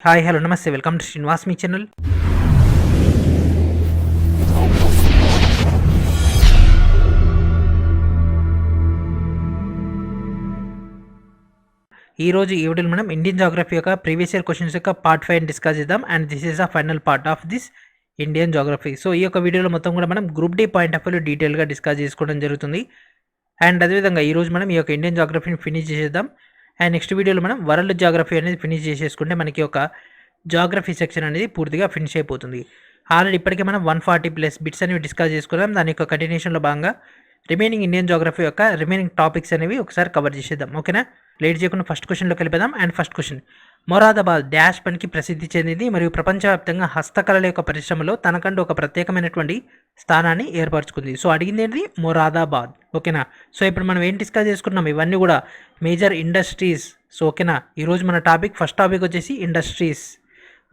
Hi hello నమస్తే welcome to Srinivas me channel. ఈరోజు ఈ వీడియోలో మనం ఇండియన్ జాగ్రఫీ యొక్క ప్రీవియస్ ఇయర్ క్వశ్చన్స్ యొక్క పార్ట్ 5 డిస్కస్ చేద్దాం. And this is the final part of this Indian geography. So ఈ యొక్క వీడియోలో మొత్తం కూడా మనం గ్రూప్ డి పాయింట్ ఆఫ్ వ్యూలో డీటెయిల్గా డిస్కస్ చేసుకోవడం జరుగుతుంది. అండ్ అదేవిధంగా ఈరోజు మనం ఈ యొక్క ఇండియన్ జాగ్రఫీని ఫినిష్ చేసేద్దాం. అండ్ నెక్స్ట్ వీడియోలో మనం వరల్డ్ జాగ్రఫీ అనేది ఫినిష్ చేసేసుకుంటే మనకి ఒక జాగ్రఫీ సెక్షన్ అనేది పూర్తిగా ఫినిష్ అయిపోతుంది. ఆల్రెడీ ఇప్పటికే మనం 140+ బిట్స్ అనేవి డిస్కస్ చేసుకున్నాం. దాని యొక్క కంటిన్యూషన్లో భాగంగా రిమైనింగ్ ఇండియన్ జాగ్రఫీ యొక్క రిమైనింగ్ టాపిక్స్ అనేవి ఒకసారి కవర్ చేసేద్దాం. ఓకేనా, లేట్ చేయకుండా ఫస్ట్ క్వశ్చన్లోకి వెళ్ళిపోదాం. And first question, Moradabad dash పనికి ప్రసిద్ధి చెందింది మరియు ప్రపంచవ్యాప్తంగా హస్తకళల యొక్క పరిశ్రమలో తనకంటూ ఒక ప్రత్యేకమైనటువంటి స్థానాన్ని ఏర్పరచుకుంది. సో అడిగింది ఏంటి? మొరాదాబాద్. ఓకేనా, సో ఇప్పుడు మనం ఏం డిస్కస్ చేసుకున్నాం? ఇవన్నీ కూడా మేజర్ ఇండస్ట్రీస్. సో ఓకేనా, ఈరోజు మన ఫస్ట్ టాపిక్ వచ్చేసి ఇండస్ట్రీస్.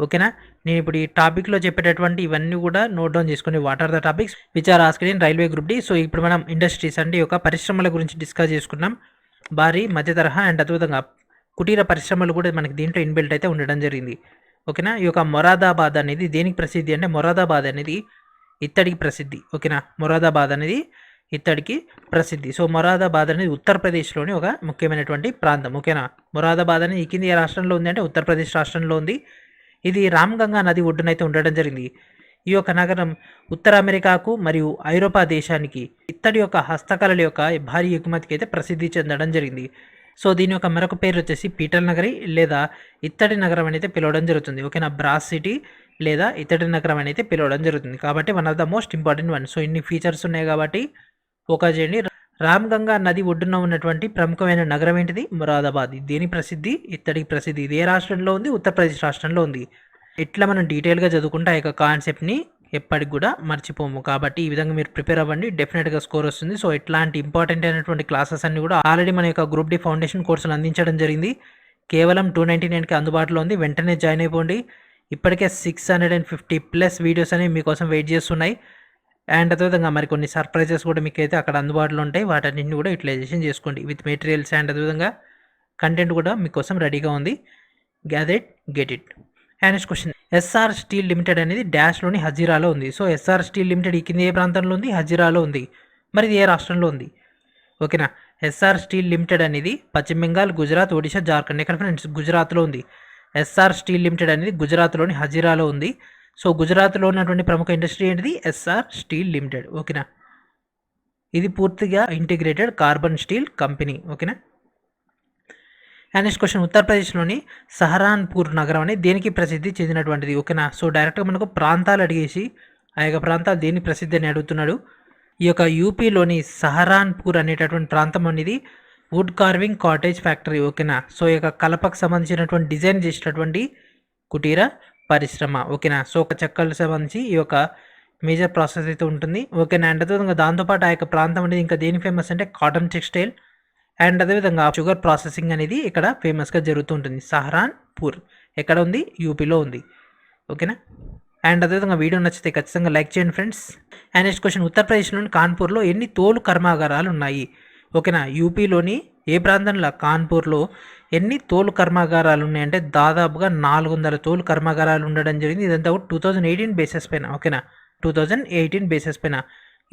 ఓకేనా, నేను ఇప్పుడు ఈ టాపిక్లో చెప్పేటటువంటి ఇవన్నీ కూడా నోట్ డౌన్ చేసుకుని what are the topics which are asked in railway group D. So ఇప్పుడు మనం ఇండస్ట్రీస్ అంటే ఈ యొక్క పరిశ్రమల గురించి డిస్కస్ చేసుకున్నాం. భారీ మధ్య తరహా అండ్ అదేవిధంగా కుటీర పరిశ్రమలు కూడా మనకి దీంట్లో ఇన్బిల్ట్ అయితే ఉండడం జరిగింది. ఓకేనా, ఈ యొక్క మొరాదాబాద్ అనేది దేనికి ప్రసిద్ధి అంటే మొరాదాబాద్ అనేది ఇత్తడికి ప్రసిద్ధి. ఓకేనా, మొరాదాబాద్ అనేది ఇత్తడికి ప్రసిద్ధి. సో మొరాదాబాద్ అనేది ఉత్తరప్రదేశ్లోని ఒక ముఖ్యమైనటువంటి ప్రాంతం. ఓకేనా, మొరాదాబాద్ అనేది ఈ కింది ఏ రాష్ట్రంలో ఉంది అంటే ఉత్తరప్రదేశ్ రాష్ట్రంలో ఉంది. ఇది రామ్గంగా నది ఒడ్డునైతే ఉండడం జరిగింది. ఈ యొక్క నగరం ఉత్తర అమెరికాకు మరియు ఐరోపా దేశానికి ఇత్తడి యొక్క హస్తకళల యొక్క భారీ ఎగుమతికి అయితే ప్రసిద్ధి చెందడం జరిగింది. సో దీని యొక్క మరొక పేరు వచ్చేసి పీటల్ నగరి లేదా ఇత్తడి నగరం అని అయితే పిలవడం జరుగుతుంది. ఓకేనా, బ్రాస్ సిటీ లేదా ఇత్తడి నగరం అని అయితే పిలవడం జరుగుతుంది. కాబట్టి one of the most important one. So ఇన్ని ఫీచర్స్ ఉన్నాయి కాబట్టి ఒక చేయండి. రామ్గంగా నది ఒడ్డున ఉన్నటువంటి ప్రముఖమైన నగరం ఏంటిది? మొరాదాబాద్. దేని ప్రసిద్ధి? ఇత్తడికి ప్రసిద్ధి. ఇది ఏ రాష్ట్రంలో ఉంది? ఉత్తరప్రదేశ్ రాష్ట్రంలో ఉంది. ఇట్లా మనం డీటెయిల్గా చదువుకుంటే ఆ యొక్క కాన్సెప్ట్ని ఎప్పటికి కూడా మర్చిపోము. కాబట్టి ఈ విధంగా మీరు ప్రిపేర్ అవ్వండి, డెఫినెట్గా స్కోర్ వస్తుంది. సో ఇట్లాంటి ఇంపార్టెంట్ అయినటువంటి క్లాసెస్ అన్ని కూడా ఆల్రెడీ మన యొక్క గ్రూప్ డి ఫౌండేషన్ కోర్సులు అందించడం జరిగింది. కేవలం 299కి అందుబాటులో ఉంది. వెంటనే జాయిన్ అయిపోండి. ఇప్పటికే 650+ వీడియోస్ అనేవి మీకోసం వెయిట్ చేస్తున్నాయి. అండ్ అదేవిధంగా మరికొన్ని సర్ప్రైజెస్ కూడా మీకు అయితే అక్కడ అందుబాటులో ఉంటాయి. వాటన్నింటిని కూడా యూటిలైజేషన్ చేసుకోండి విత్ మెటీరియల్స్. అండ్ అదేవిధంగా కంటెంట్ కూడా మీకోసం రెడీగా ఉంది. Gather it, get it. And next question, Essar steel limited అనేది డాష్లోని హజీరాలో ఉంది. సో ఎస్ఆర్ స్టీల్ లిమిటెడ్ ఈ కింద ఏ ప్రాంతంలో ఉంది? హజీరాలో ఉంది. మరి ఇది ఏ రాష్ట్రంలో ఉంది? ఓకేనా, ఎస్ఆర్ స్టీల్ లిమిటెడ్ అనేది పశ్చిమ బెంగాల్, గుజరాత్, ఒడిశా, జార్ఖండ్. ఎక్కడ ఫ్రెండ్స్? గుజరాత్లో ఉంది. ఎస్ఆర్ స్టీల్ లిమిటెడ్ అనేది గుజరాత్లోని హజీరాలో ఉంది. సో గుజరాత్లో ఉన్నటువంటి ప్రముఖ ఇండస్ట్రీ ఏంటిది? Essar steel limited. ఓకేనా, ఇది పూర్తిగా ఇంటిగ్రేటెడ్ కార్బన్ స్టీల్ కంపెనీ. ఓకేనా. అండ్ నెక్స్ట్ క్వశ్చన్, ఉత్తరప్రదేశ్లోని సహరాన్పూర్ నగరం అనేది దేనికి ప్రసిద్ధి చెందినటువంటిది? ఓకేనా, సో డైరెక్ట్గా మనకు ప్రాంతాలు అడిగేసి ఆ యొక్క ప్రాంతాలు దేనికి ప్రసిద్ధి అని అడుగుతున్నాడు. ఈ యొక్క యూపీలోని సహరాన్పూర్ అనేటటువంటి ప్రాంతం అనేది వుడ్ కార్వింగ్ కాటేజ్ ఫ్యాక్టరీ. ఓకేనా, సో ఈ యొక్క కలపకు సంబంధించినటువంటి డిజైన్ చేసినటువంటి కుటీర పరిశ్రమ. ఓకేనా, సో ఒక చెక్కలకు సంబంధించి ఈ యొక్క మేజర్ ప్రాసెస్ అయితే ఉంటుంది. ఓకేనా, అండ్ అదేవిధంగా దాంతోపాటు ఆ యొక్క ప్రాంతం అనేది ఇంకా దేని ఫేమస్ అంటే కాటన్ టెక్స్టైల్ అండ్ అదేవిధంగా షుగర్ ప్రాసెసింగ్ అనేది ఇక్కడ ఫేమస్గా జరుగుతుంటుంది. సహరాన్పూర్ ఎక్కడ ఉంది? యూపీలో ఉంది. ఓకేనా, అండ్ అదేవిధంగా వీడియో నచ్చితే ఖచ్చితంగా లైక్ చేయండి ఫ్రెండ్స్. అండ్ నెక్స్ట్ క్వశ్చన్, ఉత్తరప్రదేశ్లోని కాన్పూర్లో ఎన్ని తోలు కర్మాగారాలు ఉన్నాయి? ఓకేనా, యూపీలోని ఏ ప్రాంతంలో? కాన్పూర్లో ఎన్ని తోలు కర్మాగారాలు ఉన్నాయంటే దాదాపుగా 400 తోలు కర్మాగారాలు ఉండడం జరిగింది. ఇదంతా కూడా 2018 బేసిస్ పైన. ఓకేనా, 2018 బేసిస్ పైన.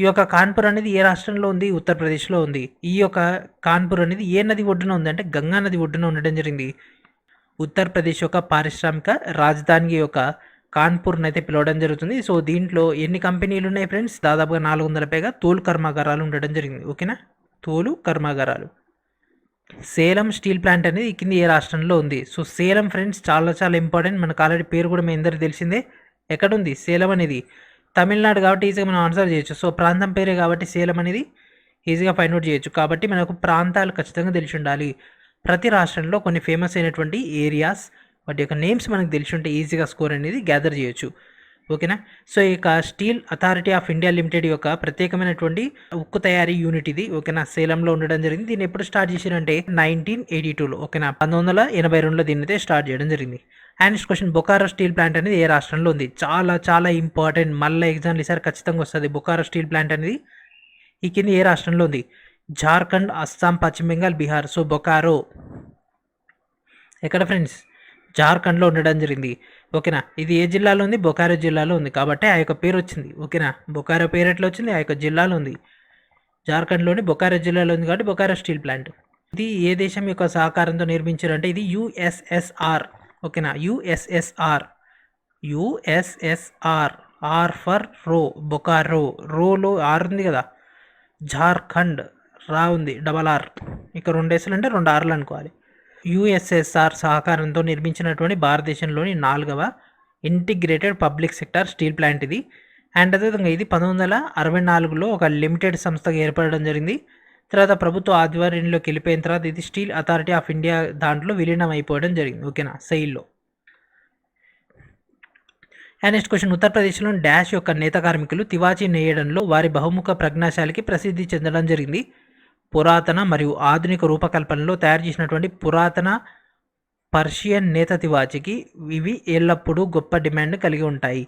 ఈ యొక్క కాన్పూర్ అనేది ఏ రాష్ట్రంలో ఉంది? ఉత్తరప్రదేశ్లో ఉంది. ఈ యొక్క కాన్పూర్ అనేది ఏ నది ఒడ్డున ఉంది అంటే గంగా నది ఒడ్డున ఉండడం జరిగింది. ఉత్తరప్రదేశ్ యొక్క పారిశ్రామిక రాజధాని యొక్క కాన్పూర్ని అయితే పిలవడం జరుగుతుంది. సో దీంట్లో ఎన్ని కంపెనీలు ఉన్నాయి ఫ్రెండ్స్? దాదాపుగా 400 పైగా తోలు కర్మాగారాలు ఉండడం జరిగింది. ఓకేనా, తోలు కర్మాగారాలు. సేలం స్టీల్ ప్లాంట్ అనేది ఈ కింద ఏ రాష్ట్రంలో ఉంది? సో సేలం ఫ్రెండ్స్ చాలా చాలా ఇంపార్టెంట్. మనకు ఆల్రెడీ పేరు కూడా మీ అందరికీ తెలిసిందే. ఎక్కడుంది సేలం అనేది? తమిళనాడు కాబట్టి ఈజీగా మనం ఆన్సర్ చేయొచ్చు. సో ప్రాంతం పేరే కాబట్టి సేలం అనేది ఈజీగా ఫైండ్ అవుట్ చేయొచ్చు. కాబట్టి మనకు ప్రాంతాలు ఖచ్చితంగా తెలిసి ఉండాలి. ప్రతి రాష్ట్రంలో కొన్ని ఫేమస్ అయినటువంటి ఏరియాస్ వాటి యొక్క నేమ్స్ మనకు తెలిసి ఉంటే ఈజీగా స్కోర్ అనేది గ్యాదర్ చేయొచ్చు. ఓకేనా, సో ఇక steel authority of India limited యొక్క ప్రత్యేకమైనటువంటి ఉక్కు తయారీ యూనిట్ ఇది. ఓకేనా, సేలంలో ఉండడం జరిగింది. దీన్ని ఎప్పుడు స్టార్ట్ చేశారంటే 1982లో. ఓకేనా, 1982లో దీన్ని అయితే స్టార్ట్ చేయడం జరిగింది. And next question, Bokaro steel plant అనేది ఏ రాష్ట్రంలో ఉంది? చాలా చాలా ఇంపార్టెంట్. మళ్ళీ ఎగ్జామ్లు ఈసారి ఖచ్చితంగా వస్తుంది. బొకారో స్టీల్ ప్లాంట్ అనేది ఈ కింద ఏ రాష్ట్రంలో ఉంది? జార్ఖండ్, అస్సాం, పశ్చిమ బెంగాల్, బీహార్. సో బొకారో ఎక్కడ ఫ్రెండ్స్? జార్ఖండ్లో ఉండడం జరిగింది. ఓకేనా, ఇది ఏ జిల్లాలో ఉంది? బొకారో జిల్లాలో ఉంది కాబట్టి ఆ యొక్క పేరు వచ్చింది. ఓకేనా, బొకారో పేరు ఎట్లా వచ్చింది? ఆ యొక్క జిల్లాలో ఉంది. జార్ఖండ్లోని బొకారో జిల్లాలో ఉంది కాబట్టి బొకారో స్టీల్ ప్లాంట్. ఇది ఏ దేశం యొక్క సహకారంతో నిర్మించారంటే ఇది యుఎస్ఎస్ఆర్. ఓకేనా, యుఎస్ఎస్ఆర్. యుఎస్ఎస్ఆర్, ఆర్ ఫర్ రో, బొకారో. రోలో ఆర్ ఉంది కదా, జార్ఖండ్ రా ఉంది, డబల్ ఆర్. ఇక 2 ఎస్లు అంటే 2 ఆర్లు అనుకోవాలి. యుఎస్ఎస్ఆర్ సహకారంతో నిర్మించినటువంటి భారతదేశంలోని 4వ integrated public sector steel plant ఇది. అండ్ అదేవిధంగా ఇది 1964లో ఒక లిమిటెడ్ సంస్థగా ఏర్పడడం జరిగింది. తర్వాత ప్రభుత్వ ఆధ్వర్యంలోకి వెళ్ళిపోయిన తర్వాత ఇది స్టీల్ అథారిటీ ఆఫ్ ఇండియా దాంట్లో విలీనం అయిపోవడం జరిగింది. ఓకేనా, సెయిల్లో. అండ్ నెక్స్ట్ క్వశ్చన్, ఉత్తరప్రదేశ్లోని డాష్ యొక్క నేత కార్మికులు తివాచీ నేయడంలో వారి బహుముఖ ప్రజ్ఞాశాలికి ప్రసిద్ధి చెందడం జరిగింది. పురాతన మరియు ఆధునిక రూపకల్పనలో తయారు చేసినటువంటి పురాతన పర్షియన్ నేత తివాచీకి ఇవి ఎల్లప్పుడూ గొప్ప డిమాండ్ కలిగి ఉంటాయి.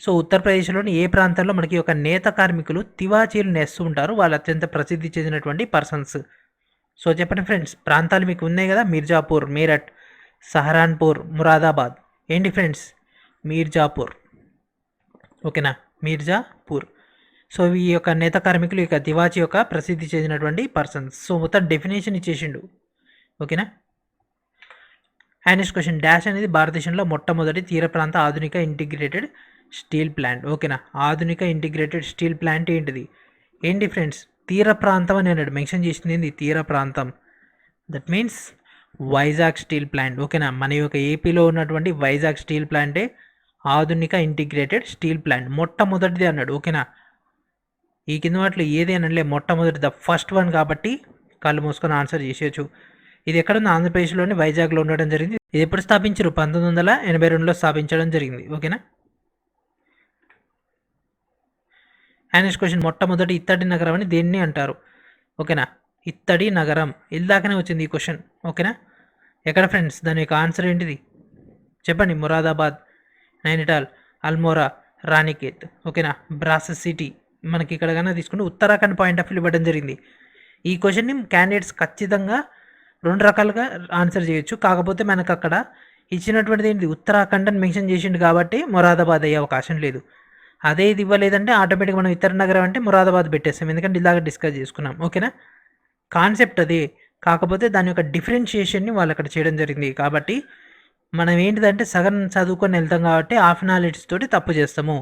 సో ఉత్తరప్రదేశ్లోని ఏ ప్రాంతంలో మనకి ఒక నేత కార్మికులు తివాచీలు నేస్తూ ఉంటారు, వాళ్ళు అత్యంత ప్రసిద్ధి చెందినటువంటి పర్సన్స్. సో చెప్పండి ఫ్రెండ్స్, ప్రాంతాలు మీకు ఉన్నాయి కదా, మీర్జాపూర్, మీరట్, సహరాన్పూర్, మురాదాబాద్. ఏంటి ఫ్రెండ్స్? మీర్జాపూర్. ఓకేనా, మీర్జాపూర్. సో ఈ యొక్క నేత కార్మికులు ఇక తివాచీ యొక్క ప్రసిద్ధి చెందినటువంటి పర్సన్స్. సో మొత్తం డెఫినేషన్ ఇచ్చేసిండు. ఓకేనా. అండ్ నెక్స్ట్ క్వశ్చన్, డాష్ అనేది భారతదేశంలో మొట్టమొదటి తీర ప్రాంత ఆధునిక ఇంటిగ్రేటెడ్ స్టీల్ ప్లాంట్. ఓకేనా, ఆధునిక ఇంటిగ్రేటెడ్ స్టీల్ ప్లాంట్ ఏంటిది? ఏంటి ఫ్రెండ్స్? తీర ప్రాంతం అని అన్నాడు, మెన్షన్ చేసింది ఏంది? తీర ప్రాంతం. That means Vizag steel plant. ఓకేనా, మన యొక్క ఏపీలో ఉన్నటువంటి వైజాగ్ స్టీల్ ప్లాంటే ఆధునిక ఇంటిగ్రేటెడ్ స్టీల్ ప్లాంట్, మొట్టమొదటిది అన్నాడు. ఓకేనా, ఈ కింద వాటిలో ఏది అనలే, మొట్టమొదటి ద ఫస్ట్ వన్ కాబట్టి కళ్ళు మూసుకొని ఆన్సర్ చేసేయచ్చు. ఇది ఎక్కడుంది? ఆంధ్రప్రదేశ్లోని వైజాగ్లో ఉండడం జరిగింది. ఇది ఎప్పుడు స్థాపించారు? 1982లో స్థాపించడం జరిగింది. ఓకేనా. అండ్ నెక్స్ట్ క్వశ్చన్, మొట్టమొదటి ఇత్తడి నగరం అని దేన్ని అంటారు? ఓకేనా, ఇత్తడి నగరం. ఇల్దాకనే వచ్చింది ఈ క్వశ్చన్. ఓకేనా, ఎక్కడ ఫ్రెండ్స్? దాని యొక్క ఆన్సర్ ఏంటిది చెప్పండి? మురాదాబాద్, నైనిటాల్, అల్మోరా, రాణికేత్. ఓకేనా, బ్రాసెస్ సిటీ. మనకి ఇక్కడ కన్నా తీసుకుంటే ఉత్తరాఖండ్ పాయింట్ ఆఫ్ వ్యూ ఇవ్వడం జరిగింది. ఈ క్వశ్చన్ని క్యాండిడేట్స్ ఖచ్చితంగా 2 రకాలుగా ఆన్సర్ చేయొచ్చు. కాకపోతే మనకు అక్కడ ఇచ్చినటువంటిది ఏంటి? ఉత్తరాఖండ్ అని మెన్షన్ చేసిండు కాబట్టి మొరాదాబాద్ అయ్యే అవకాశం లేదు. అదే ఇది ఇవ్వలేదంటే ఆటోమేటిక్గా మనం ఇతర నగరం అంటే మొరాదాబాద్ పెట్టేస్తాం, ఎందుకంటే ఇలాగ డిస్కస్ చేసుకున్నాం. ఓకేనా, కాన్సెప్ట్ అదే, కాకపోతే దాని యొక్క డిఫరెన్షియేషన్ని వాళ్ళు అక్కడ చేయడం జరిగింది. కాబట్టి మనం ఏంటిదంటే సగం చదువుకొని వెళ్తాం కాబట్టి హాఫ్ నాలెడ్జ్ తోటి తప్పు చేస్తాము.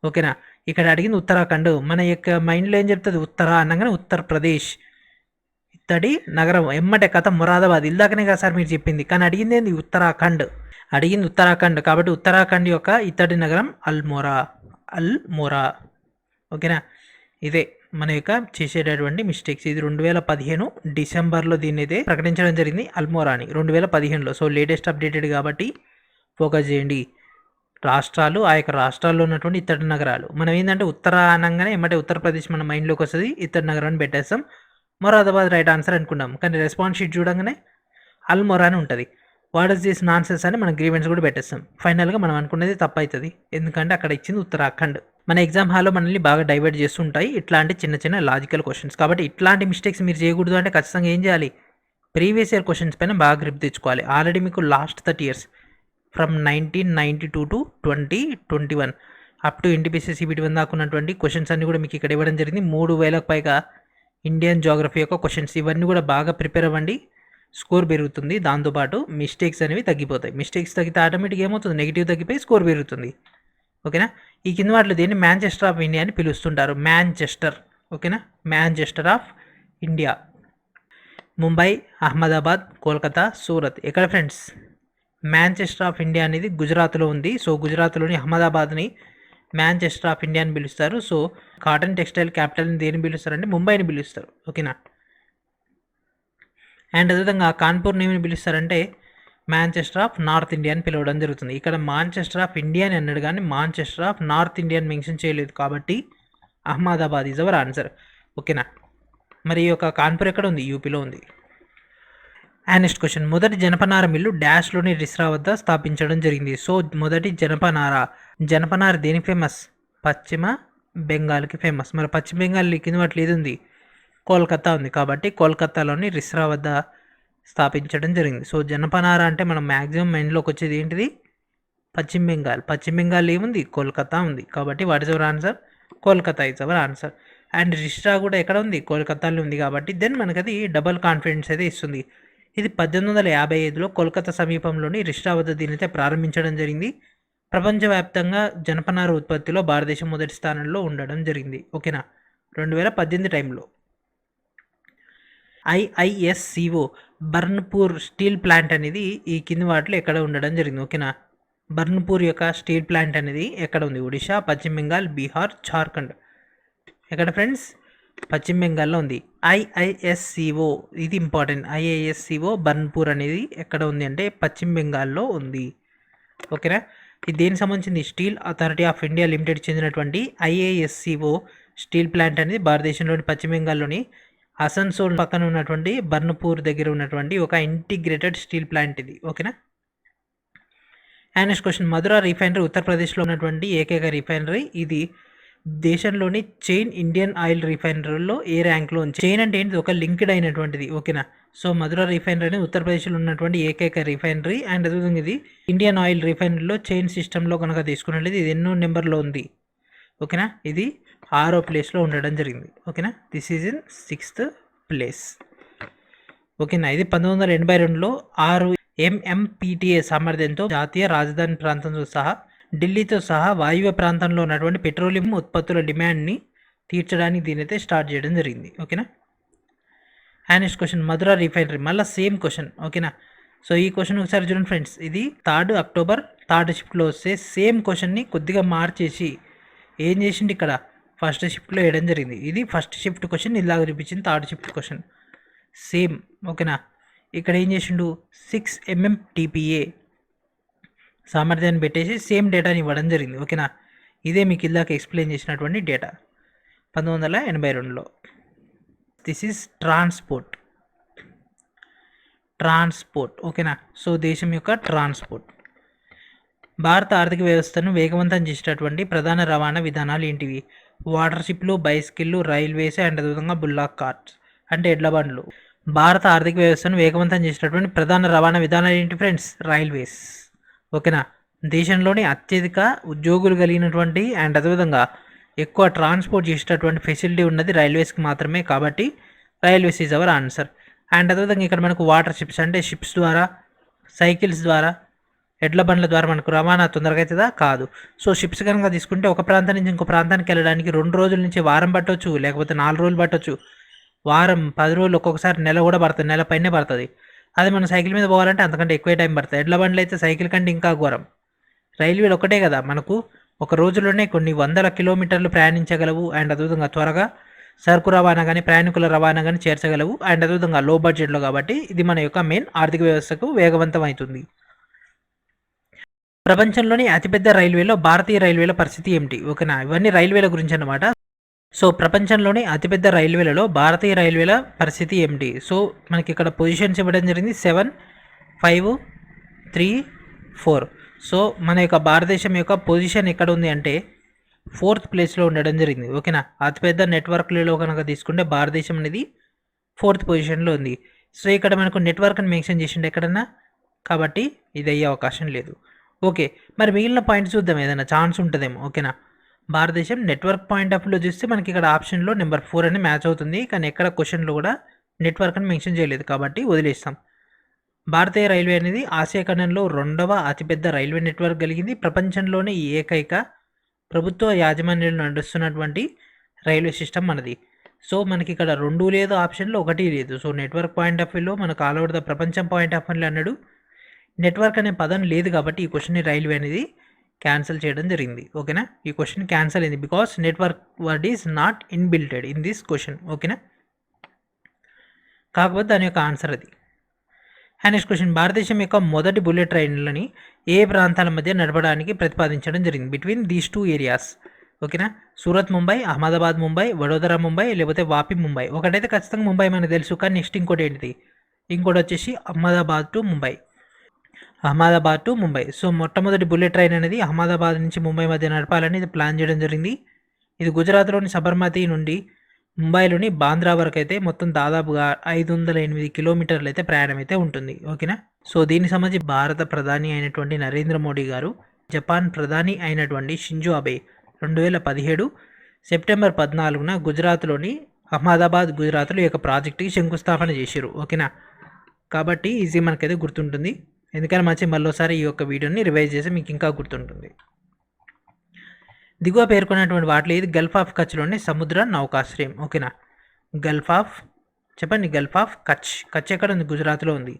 ఓకేనా, ఇక్కడ అడిగింది ఉత్తరాఖండ్, మన యొక్క మైండ్లో ఏం చెప్తుంది? ఉత్తర అనగానే ఉత్తరప్రదేశ్, ఇత్తడి నగరం, ఎమ్మటే కథ మొరాదాబాద్. ఇల్దాకనే కదా సార్ మీరు చెప్పింది, కానీ అడిగింది ఏంది? ఉత్తరాఖండ్. అడిగింది ఉత్తరాఖండ్ కాబట్టి ఉత్తరాఖండ్ యొక్క ఇత్తడి నగరం అల్మోరా. అల్మోరా. ఓకేనా, ఇదే మన యొక్క చేసేటటువంటి మిస్టేక్స్. ఇది 2015 డిసెంబర్లో దీన్ని అయితే ప్రకటించడం జరిగింది, అల్మోరా అని, 2015లో. సో లేటెస్ట్ అప్డేటెడ్ కాబట్టి ఫోకస్ చేయండి. రాష్ట్రాలు, ఆ యొక్క రాష్ట్రాల్లో ఉన్నటువంటి ఇత్తడి నగరాలు. మనం ఏంటంటే ఉత్తర అనగానే ఏమంటే ఉత్తరప్రదేశ్ మన మైండ్లోకి వస్తుంది, ఇత్తడి నగరాన్ని పెట్టేస్తాం, మొరాదాబాద్ రైట్ ఆన్సర్ అనుకున్నాం. కానీ రెస్పాన్స్ షీట్ చూడంగానే అల్మోరా అని ఉంటుంది. వాట్ ఇస్ దిస్ నాన్సెన్స్ అని మనం గ్రీవెన్స్ కూడా పెట్టేస్తాం. ఫైనల్గా మనం అనుకునేది తప్పు అవుతుంది, ఎందుకంటే అక్కడ ఇచ్చింది ఉత్తరాఖండ్. మన ఎగ్జామ్ హాల్లో మనల్ని బాగా డైవర్ట్ చేస్తుంటాయి ఇట్లాంటి చిన్న చిన్న లాజికల్ క్వశ్చన్స్. కాబట్టి ఇట్లాంటి మిస్టేక్స్ మీరు చేయకూడదు అంటే ఖచ్చితంగా ఏం చేయాలి? ప్రీవియస్ ఇయర్ క్వశ్చన్స్ పైన బాగా గ్రిప్ తెచ్చుకోవాలి. ఆల్రెడీ మీకు last 30 years from 1992 to 2021 up to NTPC CBT1 దాకా ఉన్నటువంటి క్వశ్చన్స్ అన్ని కూడా మీకు ఇక్కడ ఇవ్వడం జరిగింది. 3000కు పైగా ఇండియన్ జోగ్రఫీ యొక్క క్వశ్చన్స్. ఇవన్నీ కూడా బాగా ప్రిపేర్ అవ్వండి, స్కోర్ పెరుగుతుంది. దాంతోపాటు మిస్టేక్స్ అనేవి తగ్గిపోతాయి. మిస్టేక్స్ తగ్గితే ఆటోమేటిక్గా ఏమవుతుంది? నెగిటివ్ తగ్గిపోయి స్కోర్ పెరుగుతుంది. ఓకేనా, ఈ కింద వాటిలో దేన్ని మాంచెస్టర్ ఆఫ్ ఇండియా అని పిలుస్తుంటారు? మాంచెస్టర్. ఓకేనా, Manchester of India. Mumbai, Ahmedabad, Kolkata, Surat. ఎక్కడ ఫ్రెండ్స్? మాంచెస్టర్ ఆఫ్ ఇండియా అనేది గుజరాత్లో ఉంది. సో గుజరాత్లోని అహ్మదాబాద్ని మాంచెస్టర్ ఆఫ్ ఇండియా అని పిలుస్తారు. సో కాటన్ టెక్స్టైల్ క్యాపిటల్ని దేని పిలుస్తారంటే ముంబైని పిలుస్తారు. ఓకేనా, అండ్ అదేవిధంగా కాన్పూర్ని ఏమని పిలుస్తారంటే మాంచెస్టర్ ఆఫ్ నార్త్ ఇండియా అని పిలవడం జరుగుతుంది. ఇక్కడ మాంచెస్టర్ ఆఫ్ ఇండియా అని అన్నాడు కానీ మాంచెస్టర్ ఆఫ్ నార్త్ ఇండియా అని మెన్షన్ చేయలేదు కాబట్టి అహ్మదాబాద్ ఈజ్ అవర్ ఆన్సర్. ఓకేనా, మరి ఈ యొక్క కాన్పూర్ ఎక్కడ ఉంది? యూపీలో ఉంది. అండ్ నెక్స్ట్ క్వశ్చన్, మొదటి జనపనార మిల్లు డాష్లోని రిస్రా వద్ద స్థాపించడం జరిగింది. సో మొదటి జనపనార దేనికి ఫేమస్? పశ్చిమ బెంగాల్కి ఫేమస్. మరి పశ్చిమ బెంగాల్ కింద వాటి ఏది ఉంది? కోల్కతా ఉంది. కాబట్టి కోల్కతాలోని రిస్రా వద్ద స్థాపించడం జరిగింది. సో జనపనార అంటే మనం మ్యాక్సిమం మైండ్లోకి వచ్చేది ఏంటిది? పశ్చిమ బెంగాల్. పశ్చిమ బెంగాల్ ఏముంది? కోల్కతా ఉంది. కాబట్టి what is our answer? Kolkata is our answer. And రిష్ట్రా కూడా ఎక్కడ ఉంది? కోల్కతాలో ఉంది. కాబట్టి దెన్ మనకు అది డబల్ కాన్ఫిడెన్స్ అయితే ఇస్తుంది. ఇది 1855లో కోల్కతా సమీపంలోని రిష్ట్రా వద్ద దీనైతే ప్రారంభించడం జరిగింది. ప్రపంచవ్యాప్తంగా జనపనార ఉత్పత్తిలో భారతదేశం మొదటి స్థానంలో ఉండడం జరిగింది. ఓకేనా? 2018 టైంలో. IISCO బర్న్పూర్ స్టీల్ ప్లాంట్ అనేది ఈ కింది వాటిలో ఎక్కడ ఉండడం జరిగింది. ఓకేనా? బర్న్పూర్ యొక్క స్టీల్ ప్లాంట్ అనేది ఎక్కడ ఉంది? ఒడిషా, పశ్చిమ బెంగాల్, బీహార్, జార్ఖండ్. ఎక్కడ ఫ్రెండ్స్? పశ్చిమ బెంగాల్లో ఉంది. IISCO ఇది ఇంపార్టెంట్. IISCO బర్న్పూర్ అనేది ఎక్కడ ఉంది అంటే పశ్చిమ బెంగాల్లో ఉంది. ఓకేనా? ఇది దేనికి సంబంధించింది? Steel authority of India limited చెందినటువంటి IISCO స్టీల్ ప్లాంట్ అనేది భారతదేశంలోని పశ్చిమ బెంగాల్లోని అసన్సోల్ పక్కన ఉన్నటువంటి బర్న్పూర్ దగ్గర ఉన్నటువంటి ఒక ఇంటిగ్రేటెడ్ స్టీల్ ప్లాంట్ ఇది. ఓకేనా? And next question, Mathura refinery ఉత్తరప్రదేశ్లో ఉన్నటువంటి ఏకైక రిఫైనరీ. ఇది దేశంలోని చైన్ ఇండియన్ ఆయిల్ రిఫైనరీలో ఏ ర్యాంక్లో ఉంది? చైన్ అంటే ఏంటి? ఒక లింక్డ్ అయినటువంటిది. ఓకేనా? సో మధుర రిఫైనరీ అనేది ఉత్తరప్రదేశ్లో ఉన్నటువంటి ఏకైక రిఫైనరీ. అండ్ అదేవిధంగా ఇది ఇండియన్ ఆయిల్ రిఫైనరీలో చైన్ సిస్టంలో కనుక తీసుకున్నట్లయితే ఇది ఎన్నో నెంబర్లో ఉంది? ఓకేనా? ఇది 6వ ప్లేస్లో ఉండడం జరిగింది. ఓకేనా? This is in 6th place. ఓకేనా? ఇది 1982లో 6 MMPTA సామర్థ్యంతో జాతీయ రాజధాని ప్రాంతంతో సహా ఢిల్లీతో సహా వాయువ్య ప్రాంతంలో ఉన్నటువంటి పెట్రోలియం ఉత్పత్తుల డిమాండ్ని తీర్చడానికి దీనైతే స్టార్ట్ చేయడం జరిగింది. ఓకేనా? And next question, Mathura refinery. మళ్ళీ సేమ్ క్వశ్చన్. ఓకేనా? సో ఈ క్వశ్చన్ ఒకసారి చూడండి ఫ్రెండ్స్. ఇది 3 అక్టోబర్ 3rd షిఫ్ట్లో వస్తే సేమ్ క్వశ్చన్ని కొద్దిగా మార్చేసి ఏం చేసిండు ఇక్కడ? ఫస్ట్ షిఫ్ట్లో వేయడం జరిగింది. ఇది ఫస్ట్ షిఫ్ట్ క్వశ్చన్, ఇలాగ చూపించింది 3rd షిఫ్ట్ క్వశ్చన్ సేమ్. ఓకేనా? ఇక్కడ ఏం చేసిండు? 6 MMTPA సామర్థ్యాన్ని పెట్టేసి సేమ్ డేటాని ఇవ్వడం జరిగింది. ఓకేనా? ఇదే మీకు ఇలాగ ఎక్స్ప్లెయిన్ చేసినటువంటి డేటా 1982లో. This is transport. ఓకేనా? సో దేశం యొక్క ట్రాన్స్పోర్ట్. భారత ఆర్థిక వ్యవస్థను వేగవంతం చేసేటటువంటి ప్రధాన రవాణా విధానాలు ఏంటివి? వాటర్ షిప్లు, బైసికిళ్ళు, రైల్వేస్ అండ్ అదేవిధంగా బుల్లాక్ కార్ట్స్ అంటే ఎడ్ల బండ్లు. భారత ఆర్థిక వ్యవస్థను వేగవంతం చేసేటటువంటి ప్రధాన రవాణా విధానాలు ఏంటి ఫ్రెండ్స్? రైల్వేస్. ఓకేనా? దేశంలోని అత్యధిక ఉద్యోగులు కలిగినటువంటి అండ్ అదేవిధంగా ఎక్కువ ట్రాన్స్పోర్ట్ చేసేటటువంటి ఫెసిలిటీ ఉన్నది రైల్వేస్కి మాత్రమే. కాబట్టి railways is our answer. And అదేవిధంగా ఇక్కడ మనకు వాటర్ షిప్స్ అంటే షిప్స్ ద్వారా, సైకిల్స్ ద్వారా, ఎడ్ల బండ్ల ద్వారా మనకు రవాణా తొందరగా అవుతుందా? కాదు. సో షిప్స్ కనుక తీసుకుంటే ఒక ప్రాంతం నుంచి ఇంకో ప్రాంతానికి వెళ్ళడానికి 2 రోజుల నుంచి వారం పట్టవచ్చు, లేకపోతే 4 రోజులు పట్టవచ్చు. వారం, 10 రోజులు, ఒక్కొక్కసారి నెల కూడా పడుతుంది, నెల పైనే పడుతుంది. అదే మనం సైకిల్ మీద పోవాలంటే అంతకంటే ఎక్కువ టైం పడుతుంది. ఎడ్ల బండ్లు అయితే సైకిల్ కంటే ఇంకా ఘోరం. రైల్వేలు ఒకటే కదా మనకు ఒక రోజులోనే కొన్ని వందల కిలోమీటర్లు ప్రయాణించగలవు. అండ్ అదేవిధంగా త్వరగా సరుకు రవాణా కానీ ప్రయాణికుల రవాణా కానీ చేర్చగలవు. అండ్ అదేవిధంగా లో బడ్జెట్లో. కాబట్టి ఇది మన యొక్క మెయిన్ ఆర్థిక వ్యవస్థకు వేగవంతం అవుతుంది. ప్రపంచంలోని అతిపెద్ద రైల్వేలో భారతీయ రైల్వేల పరిస్థితి ఏమిటి? ఓకేనా? ఇవన్నీ రైల్వేల గురించి అన్నమాట. సో ప్రపంచంలోని అతిపెద్ద రైల్వేలలో భారతీయ రైల్వేల పరిస్థితి ఏమిటి? సో మనకి ఇక్కడ పొజిషన్స్ ఇవ్వడం జరిగింది 7, 5, 3, 4. సో మన యొక్క భారతదేశం యొక్క పొజిషన్ ఎక్కడ ఉంది అంటే 4th ప్లేస్లో ఉండడం జరిగింది. ఓకేనా? అతిపెద్ద నెట్వర్క్లలో కనుక తీసుకుంటే భారతదేశం అనేది 4th పొజిషన్లో ఉంది. సో ఇక్కడ మనకు నెట్వర్క్ని మెన్షన్ చేసిండే ఎక్కడన్నా, కాబట్టి ఇది అయ్యే అవకాశం లేదు. ఓకే, మరి మిగిలిన పాయింట్స్ చూద్దాం, ఏదైనా ఛాన్స్ ఉంటుందేమో. ఓకేనా? భారతదేశం నెట్వర్క్ పాయింట్ ఆఫ్ వ్యూలో చూస్తే మనకి ఇక్కడ ఆప్షన్లో నెంబర్ 4 అని మ్యాచ్ అవుతుంది. కానీ ఎక్కడ క్వశ్చన్లో కూడా నెట్వర్క్ అని మెన్షన్ చేయలేదు, కాబట్టి వదిలేస్తాం. భారతీయ రైల్వే అనేది ఆసియా ఖండంలో 2వ అతిపెద్ద రైల్వే నెట్వర్క్ కలిగింది. ప్రపంచంలోనే ఏకైక ప్రభుత్వ యాజమాన్యంలో నడుస్తున్నటువంటి రైల్వే సిస్టమ్ మనది. సో మనకి ఇక్కడ 2 లేదు, ఆప్షన్లో 1 లేదు. సో నెట్వర్క్ పాయింట్ ఆఫ్ వ్యూలో మనకు ఆల్ ఓవర్ ద ప్రపంచం పాయింట్ ఆఫ్ వ్యూలో అన్నాడు. నెట్వర్క్ అనే పదం లేదు కాబట్టి ఈ క్వశ్చన్ని రైల్వే అనేది క్యాన్సిల్ చేయడం జరిగింది. ఓకేనా? ఈ క్వశ్చన్ క్యాన్సిల్ అయింది because network word is not inbuilted in this question. ఓకేనా? కాకపోతే దాని యొక్క ఆన్సర్ అది. అండ్ నెక్స్ట్ క్వశ్చన్, భారతదేశం యొక్క మొదటి బుల్లెట్ ట్రైన్లని ఏ ప్రాంతాల మధ్య నడపడానికి ప్రతిపాదించడం జరిగింది? Between these 2 areas. ఓకేనా? సూరత్ ముంబై, అహ్మదాబాద్ ముంబై, వడోదర ముంబై, లేకపోతే వాపి ముంబై. ఒకటైతే ఖచ్చితంగా ముంబై మనకు తెలుసు, కానీ నెక్స్ట్ ఇంకోటి ఏంటిది? ఇంకోటి వచ్చేసి అహ్మదాబాద్ టు ముంబై. సో మొట్టమొదటి బుల్లెట్ ట్రైన్ అనేది అహ్మదాబాద్ నుంచి ముంబై మధ్య నడపాలని ఇది ప్లాన్ చేయడం జరిగింది. ఇది గుజరాత్లోని సబర్మతి నుండి ముంబైలోని బాంద్రా వరకు అయితే మొత్తం దాదాపుగా 508 కిలోమీటర్లు అయితే ప్రయాణం అయితే ఉంటుంది. ఓకేనా. సో దీనికి సంబంధించి భారత ప్రధాని అయినటువంటి నరేంద్ర మోడీ గారు జపాన్ ప్రధాని అయినటువంటి షింజో అబే 2017 సెప్టెంబర్ 14న గుజరాత్లోని అహ్మదాబాద్ గుజరాత్లో ఈ యొక్క ప్రాజెక్టుకి శంకుస్థాపన చేశారు. ఓకేనా. కాబట్టి ఈజీ మనకైతే గుర్తుంటుంది. ఎందుకని మంచి మళ్ళీసారి ఈ యొక్క వీడియోని రివైజ్ చేసి మీకు ఇంకా గుర్తుంటుంది. దిగువ పేర్కొన్నటువంటి వాటిలో ఇది గల్ఫ్ ఆఫ్ కచ్లోని సముద్ర నౌకాశ్రయం. ఓకేనా. గల్ఫ్ ఆఫ్ చెప్పండి. Gulf of Kutch. కచ్ ఎక్కడ ఉంది? గుజరాత్లో ఉంది.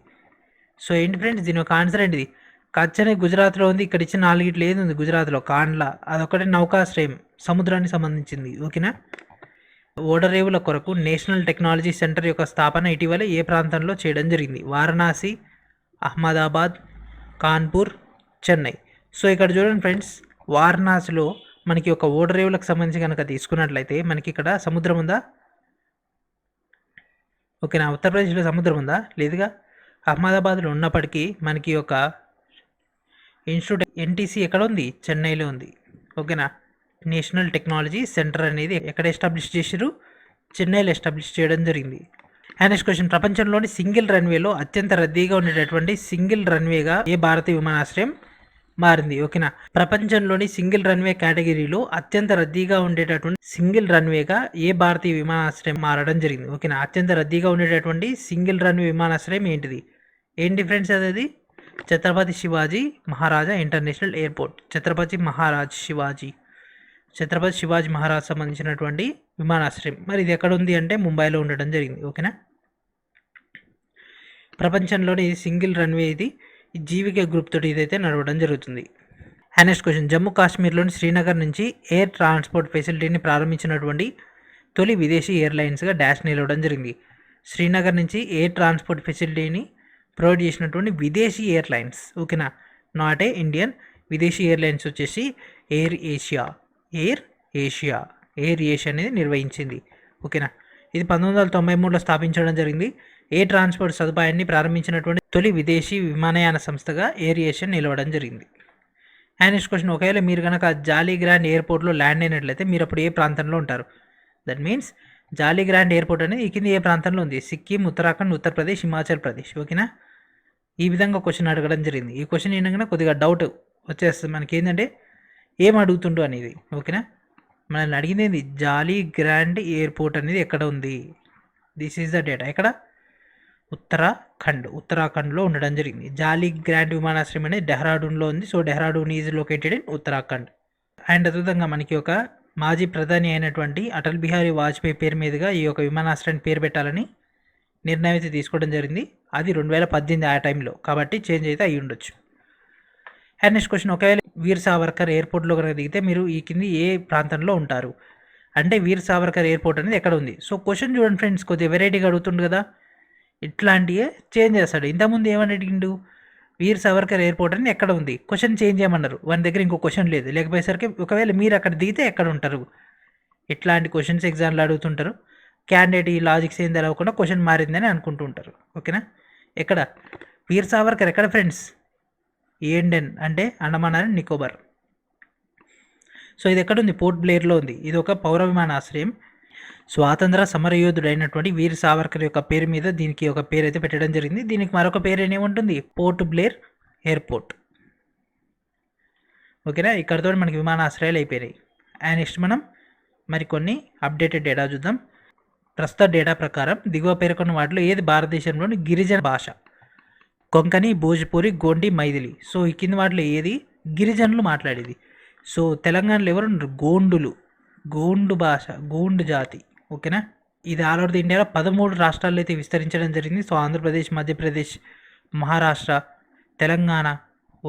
సో ఏంటి ఫ్రెండ్స్ దీని యొక్క ఆన్సర్ ఏంటిది? కచ్ అనేది గుజరాత్లో ఉంది. ఇక్కడ ఇచ్చిన 4 ఏది ఉంది గుజరాత్లో? కాండ్లా. అదొకటి నౌకాశ్రయం, సముద్రానికి సంబంధించింది. ఓకేనా. ఓడరేవుల కొరకు నేషనల్ టెక్నాలజీ సెంటర్ యొక్క స్థాపన ఇటీవల ఏ ప్రాంతంలో చేయడం జరిగింది? వారణాసి, అహ్మదాబాద్, కాన్పూర్, చెన్నై. సో ఇక్కడ చూడండి ఫ్రెండ్స్, వారణాసిలో మనకి ఒక ఓడరేవులకు సంబంధించి కనుక తీసుకున్నట్లయితే మనకి ఇక్కడ సముద్రం ఉందా? ఓకేనా. ఉత్తరప్రదేశ్లో సముద్రం ఉందా? లేదుగా. అహ్మదాబాద్లో ఉన్నప్పటికీ మనకి ఒక ఇన్స్టిట్యూట్ ఎన్టీసీ ఎక్కడ ఉంది? చెన్నైలో ఉంది. ఓకేనా. నేషనల్ టెక్నాలజీ సెంటర్ అనేది ఎక్కడ ఎస్టాబ్లిష్ చేశారు? చెన్నైలో ఎస్టాబ్లిష్ చేయడం జరిగింది. అండ్ నెక్స్ట్ క్వశ్చన్, ప్రపంచంలోని సింగిల్ రన్వేలో అత్యంత రద్దీగా ఉండేటటువంటి సింగిల్ రన్వేగా ఏ భారతీయ విమానాశ్రయం మారింది? ఓకేనా. ప్రపంచంలోని సింగిల్ రన్వే కేటగిరీలో అత్యంత రద్దీగా ఉండేటటువంటి సింగిల్ రన్వేగా ఏ భారతీయ విమానాశ్రయం మారడం జరిగింది? ఓకేనా. అత్యంత రద్దీగా ఉండేటటువంటి సింగిల్ రన్వే విమానాశ్రయం ఏంటిది? ఏం డిఫరెన్స్ అది? ఛత్రపతి శివాజీ మహారాజా ఇంటర్నేషనల్ ఎయిర్పోర్ట్. ఛత్రపతి శివాజీ మహారాజ్ సంబంధించినటువంటి విమానాశ్రయం. మరి ఇది ఎక్కడ ఉంది అంటే ముంబైలో ఉండడం జరిగింది. ఓకేనా. ప్రపంచంలోని సింగిల్ రన్వే ఇది జీవికే గ్రూప్ తోటి ఇదైతే నడవడం జరుగుతుంది. నెక్స్ట్ క్వశ్చన్, జమ్మూ కాశ్మీర్లోని శ్రీనగర్ నుంచి ఎయిర్ ట్రాన్స్పోర్ట్ ఫెసిలిటీని ప్రారంభించినటువంటి తొలి విదేశీ ఎయిర్లైన్స్గా డాష్ నిలవడం జరిగింది. శ్రీనగర్ నుంచి ఎయిర్ ట్రాన్స్పోర్ట్ ఫెసిలిటీని ప్రొవైడ్ చేసినటువంటి విదేశీ ఎయిర్లైన్స్. ఓకేనా. Not a Indian. విదేశీ ఎయిర్లైన్స్ వచ్చేసి ఎయిర్ ఏషియా అనేది నిర్వహించింది. ఓకేనా. ఇది 1993లో స్థాపించడం జరిగింది. ఎయిర్ ట్రాన్స్పోర్ట్ సదుపాయాన్ని ప్రారంభించినటువంటి తొలి విదేశీ విమానయాన సంస్థగా ఎయిర్ ఏషియా నిలవడం జరిగింది. అండ్ నెక్స్ట్ క్వశ్చన్, ఒకవేళ మీరు కనుక జాలీ గ్రాండ్ ఎయిర్పోర్ట్లో ల్యాండ్ అయినట్లయితే మీరు అప్పుడు ఏ ప్రాంతంలో ఉంటారు? That means jolly grand airport అనేది ఈ కింద ఏ ప్రాంతంలో ఉంది? సిక్కిం, ఉత్తరాఖండ్, ఉత్తరప్రదేశ్, హిమాచల్ ప్రదేశ్. ఓకేనా. ఈ విధంగా క్వశ్చన్ అడగడం జరిగింది. ఈ క్వశ్చన్ ఏంటంటే కొద్దిగా డౌట్ వచ్చేస్తుంది మనకి, ఏంటంటే ఏం అడుగుతుండో అనేది. ఓకేనా. మనల్ని అడిగింది ఏంది? జాలీ గ్రాండ్ ఎయిర్పోర్ట్ అనేది ఎక్కడ ఉంది? This is the data. ఎక్కడ? ఉత్తరాఖండ్లో ఉండడం జరిగింది. జాలీ గ్రాండ్ విమానాశ్రయం అనేది డెహ్రాడూన్లో ఉంది. So Dehradun is located in Uttarakhand. And అదేవిధంగా మనకి ఒక మాజీ ప్రధాని అయినటువంటి అటల్ బిహారీ వాజ్పేయి పేరు మీదుగా ఈ యొక్క విమానాశ్రయాన్ని పేరు పెట్టాలని నిర్ణయం అయితే తీసుకోవడం జరిగింది. అది 2018 ఆ టైంలో, కాబట్టి చేంజ్ అయితే అయ్యి ఉండొచ్చు. అండ్ నెక్స్ట్ క్వశ్చన్, ఒకవేళ వీర్ సావర్కర్ ఎయిర్పోర్ట్లో కనుక దిగితే మీరు ఈ కింది ఏ ప్రాంతంలో ఉంటారు? అంటే వీర్ సావర్కర్ ఎయిర్పోర్ట్ అనేది ఎక్కడ ఉంది? సో క్వశ్చన్ చూడండి ఫ్రెండ్స్, కొద్దిగా వెరైటీగా అడుగుతుండు కదా, ఇట్లాంటివే చేంజ్ చేస్తాడు. ఇంతకుముందు ఏమని అడిగిండు? వీర్ సావర్కర్ ఎయిర్పోర్ట్ అని ఎక్కడ ఉంది? క్వశ్చన్ చేంజ్ చేయమన్నారు. వాని దగ్గర ఇంకో క్వశ్చన్ లేదు. లేకపోయేసరికి ఒకవేళ మీరు అక్కడ దిగితే ఎక్కడ ఉంటారు? ఇట్లాంటి క్వశ్చన్స్ ఎగ్జామ్లో అడుగుతుంటారు. క్యాండిడేట్ ఈ లాజిక్స్ ఏం తెలవకుండా క్వశ్చన్ మారిందని అనుకుంటూ ఉంటారు. ఓకేనా. ఎక్కడ వీర్ సావర్కర్ ఎక్కడ ఫ్రెండ్స్? ఏండెన్ అంటే అండమాన్ అండ్ నికోబార్. సో ఇది ఎక్కడ ఉంది? పోర్ట్ బ్లేర్లో ఉంది. ఇది ఒక పౌర విమానాశ్రయం. స్వాతంత్ర సమరయోధుడైనటువంటి వీర్ సావర్కర్ యొక్క పేరు మీద దీనికి ఒక పేరు అయితే పెట్టడం జరిగింది. దీనికి మరొక పేరు ఏముంటుంది? Port Blair airport. ఓకేనా. ఇక్కడతో మనకి విమానాశ్రయాలు అయిపోయినాయి. అండ్ నెక్స్ట్ మనం మరికొన్ని అప్డేటెడ్ డేటా చూద్దాం. ప్రస్తుత డేటా ప్రకారం దిగువ పేర్కొన్న వాటిలో ఏది భారతదేశంలోని గిరిజన భాష? కొంకణి, భోజ్పురి, గోండి, మైథిలి. సో ఈ కింది వాటిలో ఏది గిరిజనులు మాట్లాడేది? సో తెలంగాణలో ఎవరు? గోండు భాష, గోండు జాతి. ఓకేనా. ఇది ఆల్ ఓవర్ ది ఇండియాలో 13 రాష్ట్రాల్లో అయితే విస్తరించడం జరిగింది. సో ఆంధ్రప్రదేశ్, మధ్యప్రదేశ్, మహారాష్ట్ర, తెలంగాణ,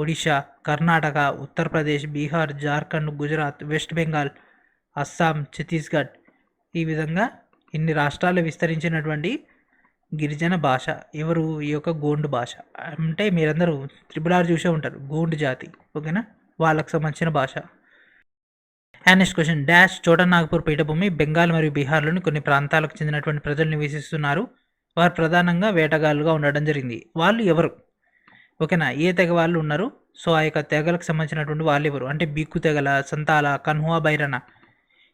ఒడిషా, కర్ణాటక, ఉత్తరప్రదేశ్, బీహార్, జార్ఖండ్, గుజరాత్, వెస్ట్ బెంగాల్, అస్సాం, ఛత్తీస్గఢ్, ఈ విధంగా ఇన్ని రాష్ట్రాల్లో విస్తరించినటువంటి గిరిజన భాష ఎవరు? ఈ యొక్క గోండు భాష. అంటే మీరందరూ RRR చూసే ఉంటారు, గోండు జాతి. ఓకేనా. వాళ్ళకు సంబంధించిన భాష. అండ్ నెక్స్ట్ క్వశ్చన్, డాష్ చోటా నాగపూర్ పీఠభూమి బెంగాల్ మరియు బీహార్లోని కొన్ని ప్రాంతాలకు చెందినటువంటి ప్రజలు నివసిస్తున్నారు. వారు ప్రధానంగా వేటగాళ్ళుగా ఉండడం జరిగింది. వాళ్ళు ఎవరు? ఓకేనా. ఏ తెగ వాళ్ళు ఉన్నారు? సో ఆ యొక్క తెగలకు సంబంధించినటువంటి వాళ్ళు ఎవరు అంటే బిక్కు తెగల, సంతాల, కన్హువా, బైరన,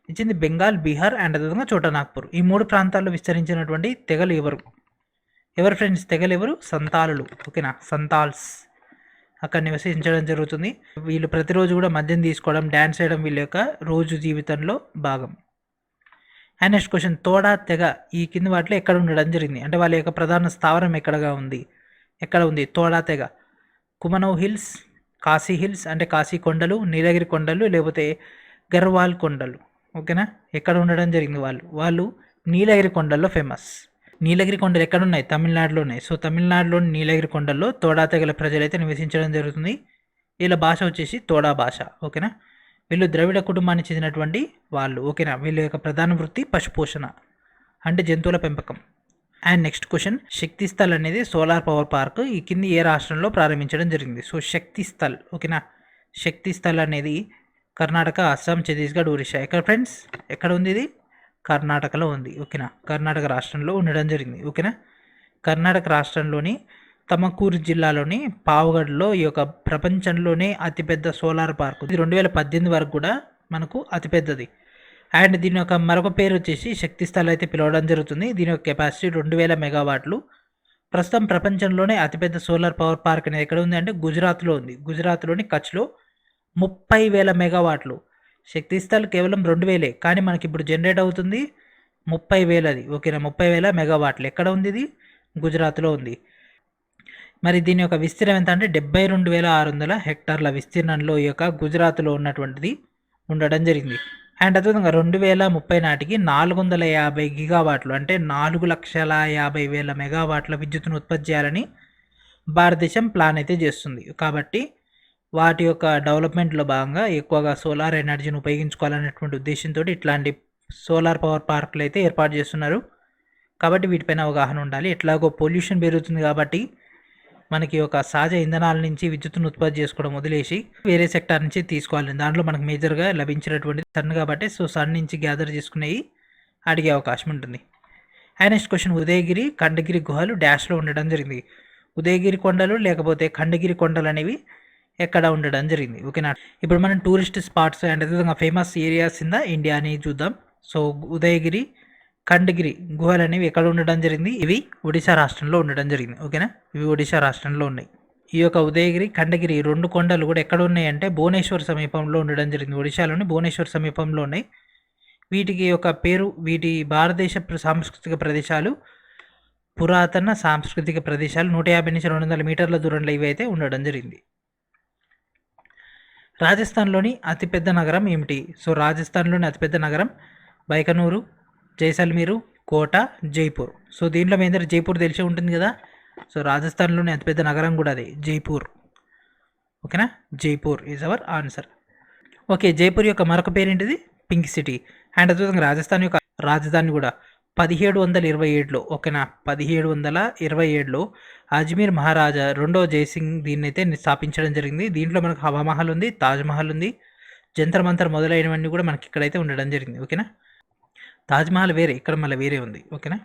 ఇచ్చింది బెంగాల్, బీహార్ అండ్ అదేవిధంగా చోటా నాగ్పూర్. ఈ 3 ప్రాంతాల్లో విస్తరించినటువంటి తెగలు ఎవరు ఫ్రెండ్స్? తెగలు ఎవరు? సంతాలులు. ఓకేనా, సంతాల్స్ అక్కడ నివసించడం జరుగుతుంది. వీళ్ళు ప్రతిరోజు కూడా మద్యం తీసుకోవడం, డ్యాన్స్ చేయడం వీళ్ళ యొక్క రోజు జీవితంలో భాగం. అండ్ నెక్స్ట్ క్వశ్చన్, తోడా తెగ ఈ కింది వాటిలో ఎక్కడ ఉండడం జరిగింది? అంటే వాళ్ళ యొక్క ప్రధాన స్థావరం ఎక్కడ ఉంది తోడా తెగ? కుమనౌ హిల్స్, కాశీ హిల్స్ అంటే కాశీ కొండలు, నీలగిరి కొండలు, లేకపోతే గర్వాల్ కొండలు. ఓకేనా, ఎక్కడ ఉండడం జరిగింది? వాళ్ళు నీలగిరి కొండల్లో ఫేమస్. నీలగిరి కొండలు ఎక్కడ ఉన్నాయి? తమిళనాడులో ఉన్నాయి. సో తమిళనాడులోని నీలగిరి కొండల్లో తోడా తెగల ప్రజలైతే నివసించడం జరుగుతుంది. వీళ్ళ భాష వచ్చేసి తోడా భాష. ఓకేనా, వీళ్ళు ద్రవిడ కుటుంబానికి చెందినటువంటి వాళ్ళు. ఓకేనా, వీళ్ళ యొక్క ప్రధాన వృత్తి పశుపోషణ అంటే జంతువుల పెంపకం. అండ్ నెక్స్ట్ క్వశ్చన్, శక్తిస్థల్ అనేది సోలార్ పవర్ పార్క్ ఈ కింది ఏ రాష్ట్రంలో ప్రారంభించడం జరిగింది? సో శక్తిస్థల్. ఓకేనా, శక్తిస్థల్ అనేది కర్ణాటక, అస్సాం, ఛత్తీస్గఢ్, ఒరిస్సా. ఎక్కడ ఫ్రెండ్స్? ఎక్కడ ఉంది ఇది? కర్ణాటకలో ఉంది. ఓకేనా, కర్ణాటక రాష్ట్రంలో ఉండడం జరిగింది. ఓకేనా, కర్ణాటక రాష్ట్రంలోని తమకూరు జిల్లాలోని పావగఢ్లో ఈ యొక్క ప్రపంచంలోనే అతిపెద్ద సోలార్ పార్క్. ఇది 2018 వరకు కూడా మనకు అతిపెద్దది. అండ్ దీని యొక్క మరొక పేరు వచ్చేసి శక్తిస్థల్ అయితే పిలవడం జరుగుతుంది. దీని యొక్క కెపాసిటీ 2000 మెగావాట్లు. ప్రస్తుతం ప్రపంచంలోనే అతిపెద్ద సోలార్ పవర్ పార్క్ అనేది ఎక్కడ ఉంది అంటే గుజరాత్లో ఉంది. గుజరాత్లోని కచ్లో 30,000 మెగావాట్లు. శక్తిస్థల్ కేవలం 2,000, కానీ మనకి ఇప్పుడు జనరేట్ అవుతుంది 30,000 అది. ఓకేనా, 30,000 మెగావాట్లు. ఎక్కడ ఉంది ఇది? గుజరాత్లో ఉంది. మరి దీని యొక్క విస్తీర్ణం ఎంత అంటే 72,600 హెక్టార్ల విస్తీర్ణంలో ఈ యొక్క గుజరాత్లో ఉన్నటువంటిది ఉండడం జరిగింది. అండ్ అదేవిధంగా 2030 నాటికి 450 గిగావాట్లు అంటే 4,50,000 మెగావాట్ల విద్యుత్తును ఉత్పత్తి చేయాలని భారతదేశం ప్లాన్ అయితే చేస్తుంది. కాబట్టి వాటి యొక్క డెవలప్మెంట్లో భాగంగా ఎక్కువగా సోలార్ ఎనర్జీని ఉపయోగించుకోవాలనేటువంటి ఉద్దేశంతో ఇట్లాంటి సోలార్ పవర్ పార్కులు అయితే ఏర్పాటు చేస్తున్నారు. కాబట్టి వీటిపైన అవగాహన ఉండాలి. ఎట్లాగో పొల్యూషన్ పెరుగుతుంది కాబట్టి మనకి ఒక సహజ ఇంధనాల నుంచి విద్యుత్తును ఉత్పత్తి చేసుకోవడం వదిలేసి వేరే సెక్టార్ నుంచి తీసుకోవాలి. దాంట్లో మనకు మేజర్గా లభించినటువంటి సన్ కాబట్టి సో సన్ నుంచి గ్యాదర్ చేసుకునేవి అడిగే అవకాశం ఉంటుంది. And next question, Udayagiri, Khandagiri గుహలు డాష్లో ఉండడం జరిగింది. ఉదయగిరి కొండలు లేకపోతే ఖండగిరి కొండలు అనేవి ఎక్కడ ఉండడం జరిగింది? ఓకేనా, ఇప్పుడు మనం టూరిస్ట్ స్పాట్స్ అండ్ అదేవిధంగా famous areas in the India అని చూద్దాం. సో ఉదయగిరి, ఖండగిరి గుహలు అనేవి ఎక్కడ ఉండడం జరిగింది? ఇవి ఒడిశా రాష్ట్రంలో ఉండడం జరిగింది. ఓకేనా, ఇవి ఒడిశా రాష్ట్రంలో ఉన్నాయి. ఈ యొక్క ఉదయగిరి, ఖండగిరి 2 కొండలు కూడా ఎక్కడ ఉన్నాయి అంటే భువనేశ్వర్ సమీపంలో ఉండడం జరిగింది. ఒడిశాలోని భువనేశ్వర్ సమీపంలో ఉన్నాయి. వీటికి యొక్క పేరు, వీటి భారతదేశ సాంస్కృతిక ప్రదేశాలు, పురాతన సాంస్కృతిక ప్రదేశాలు 150 నుంచి 200 మీటర్ల దూరంలో ఇవి అయితే ఉండడం జరిగింది. రాజస్థాన్లోని అతిపెద్ద నగరం ఏమిటి? సో రాజస్థాన్లోని అతిపెద్ద నగరం బైకనూరు, జైసల్మీరు, కోట, జైపూర్. సో దీంట్లో మీ అందరూ జైపూర్ తెలిసి ఉంటుంది కదా. సో రాజస్థాన్లోని అతిపెద్ద నగరం కూడా అదే జైపూర్. ఓకేనా, Jaipur is our answer. Okay, Jaipur యొక్క మరొక పేరేంటిది? Pink city. అండ్ అదేవిధంగా రాజస్థాన్ యొక్క రాజధాని కూడా 1727లో, ఓకేనా, 1727లో అజ్మీర్ మహారాజా 2వ జైసింగ్ దీన్ని అయితే స్థాపించడం జరిగింది. దీంట్లో మనకు హవామహల్ ఉంది, తాజ్మహల్ ఉంది, జంతర్ మంతర్ మొదలైనవన్నీ కూడా మనకి ఇక్కడైతే ఉండడం జరిగింది. ఓకేనా, తాజ్మహల్ వేరే, ఇక్కడ మళ్ళీ వేరే ఉంది. ఓకేనా.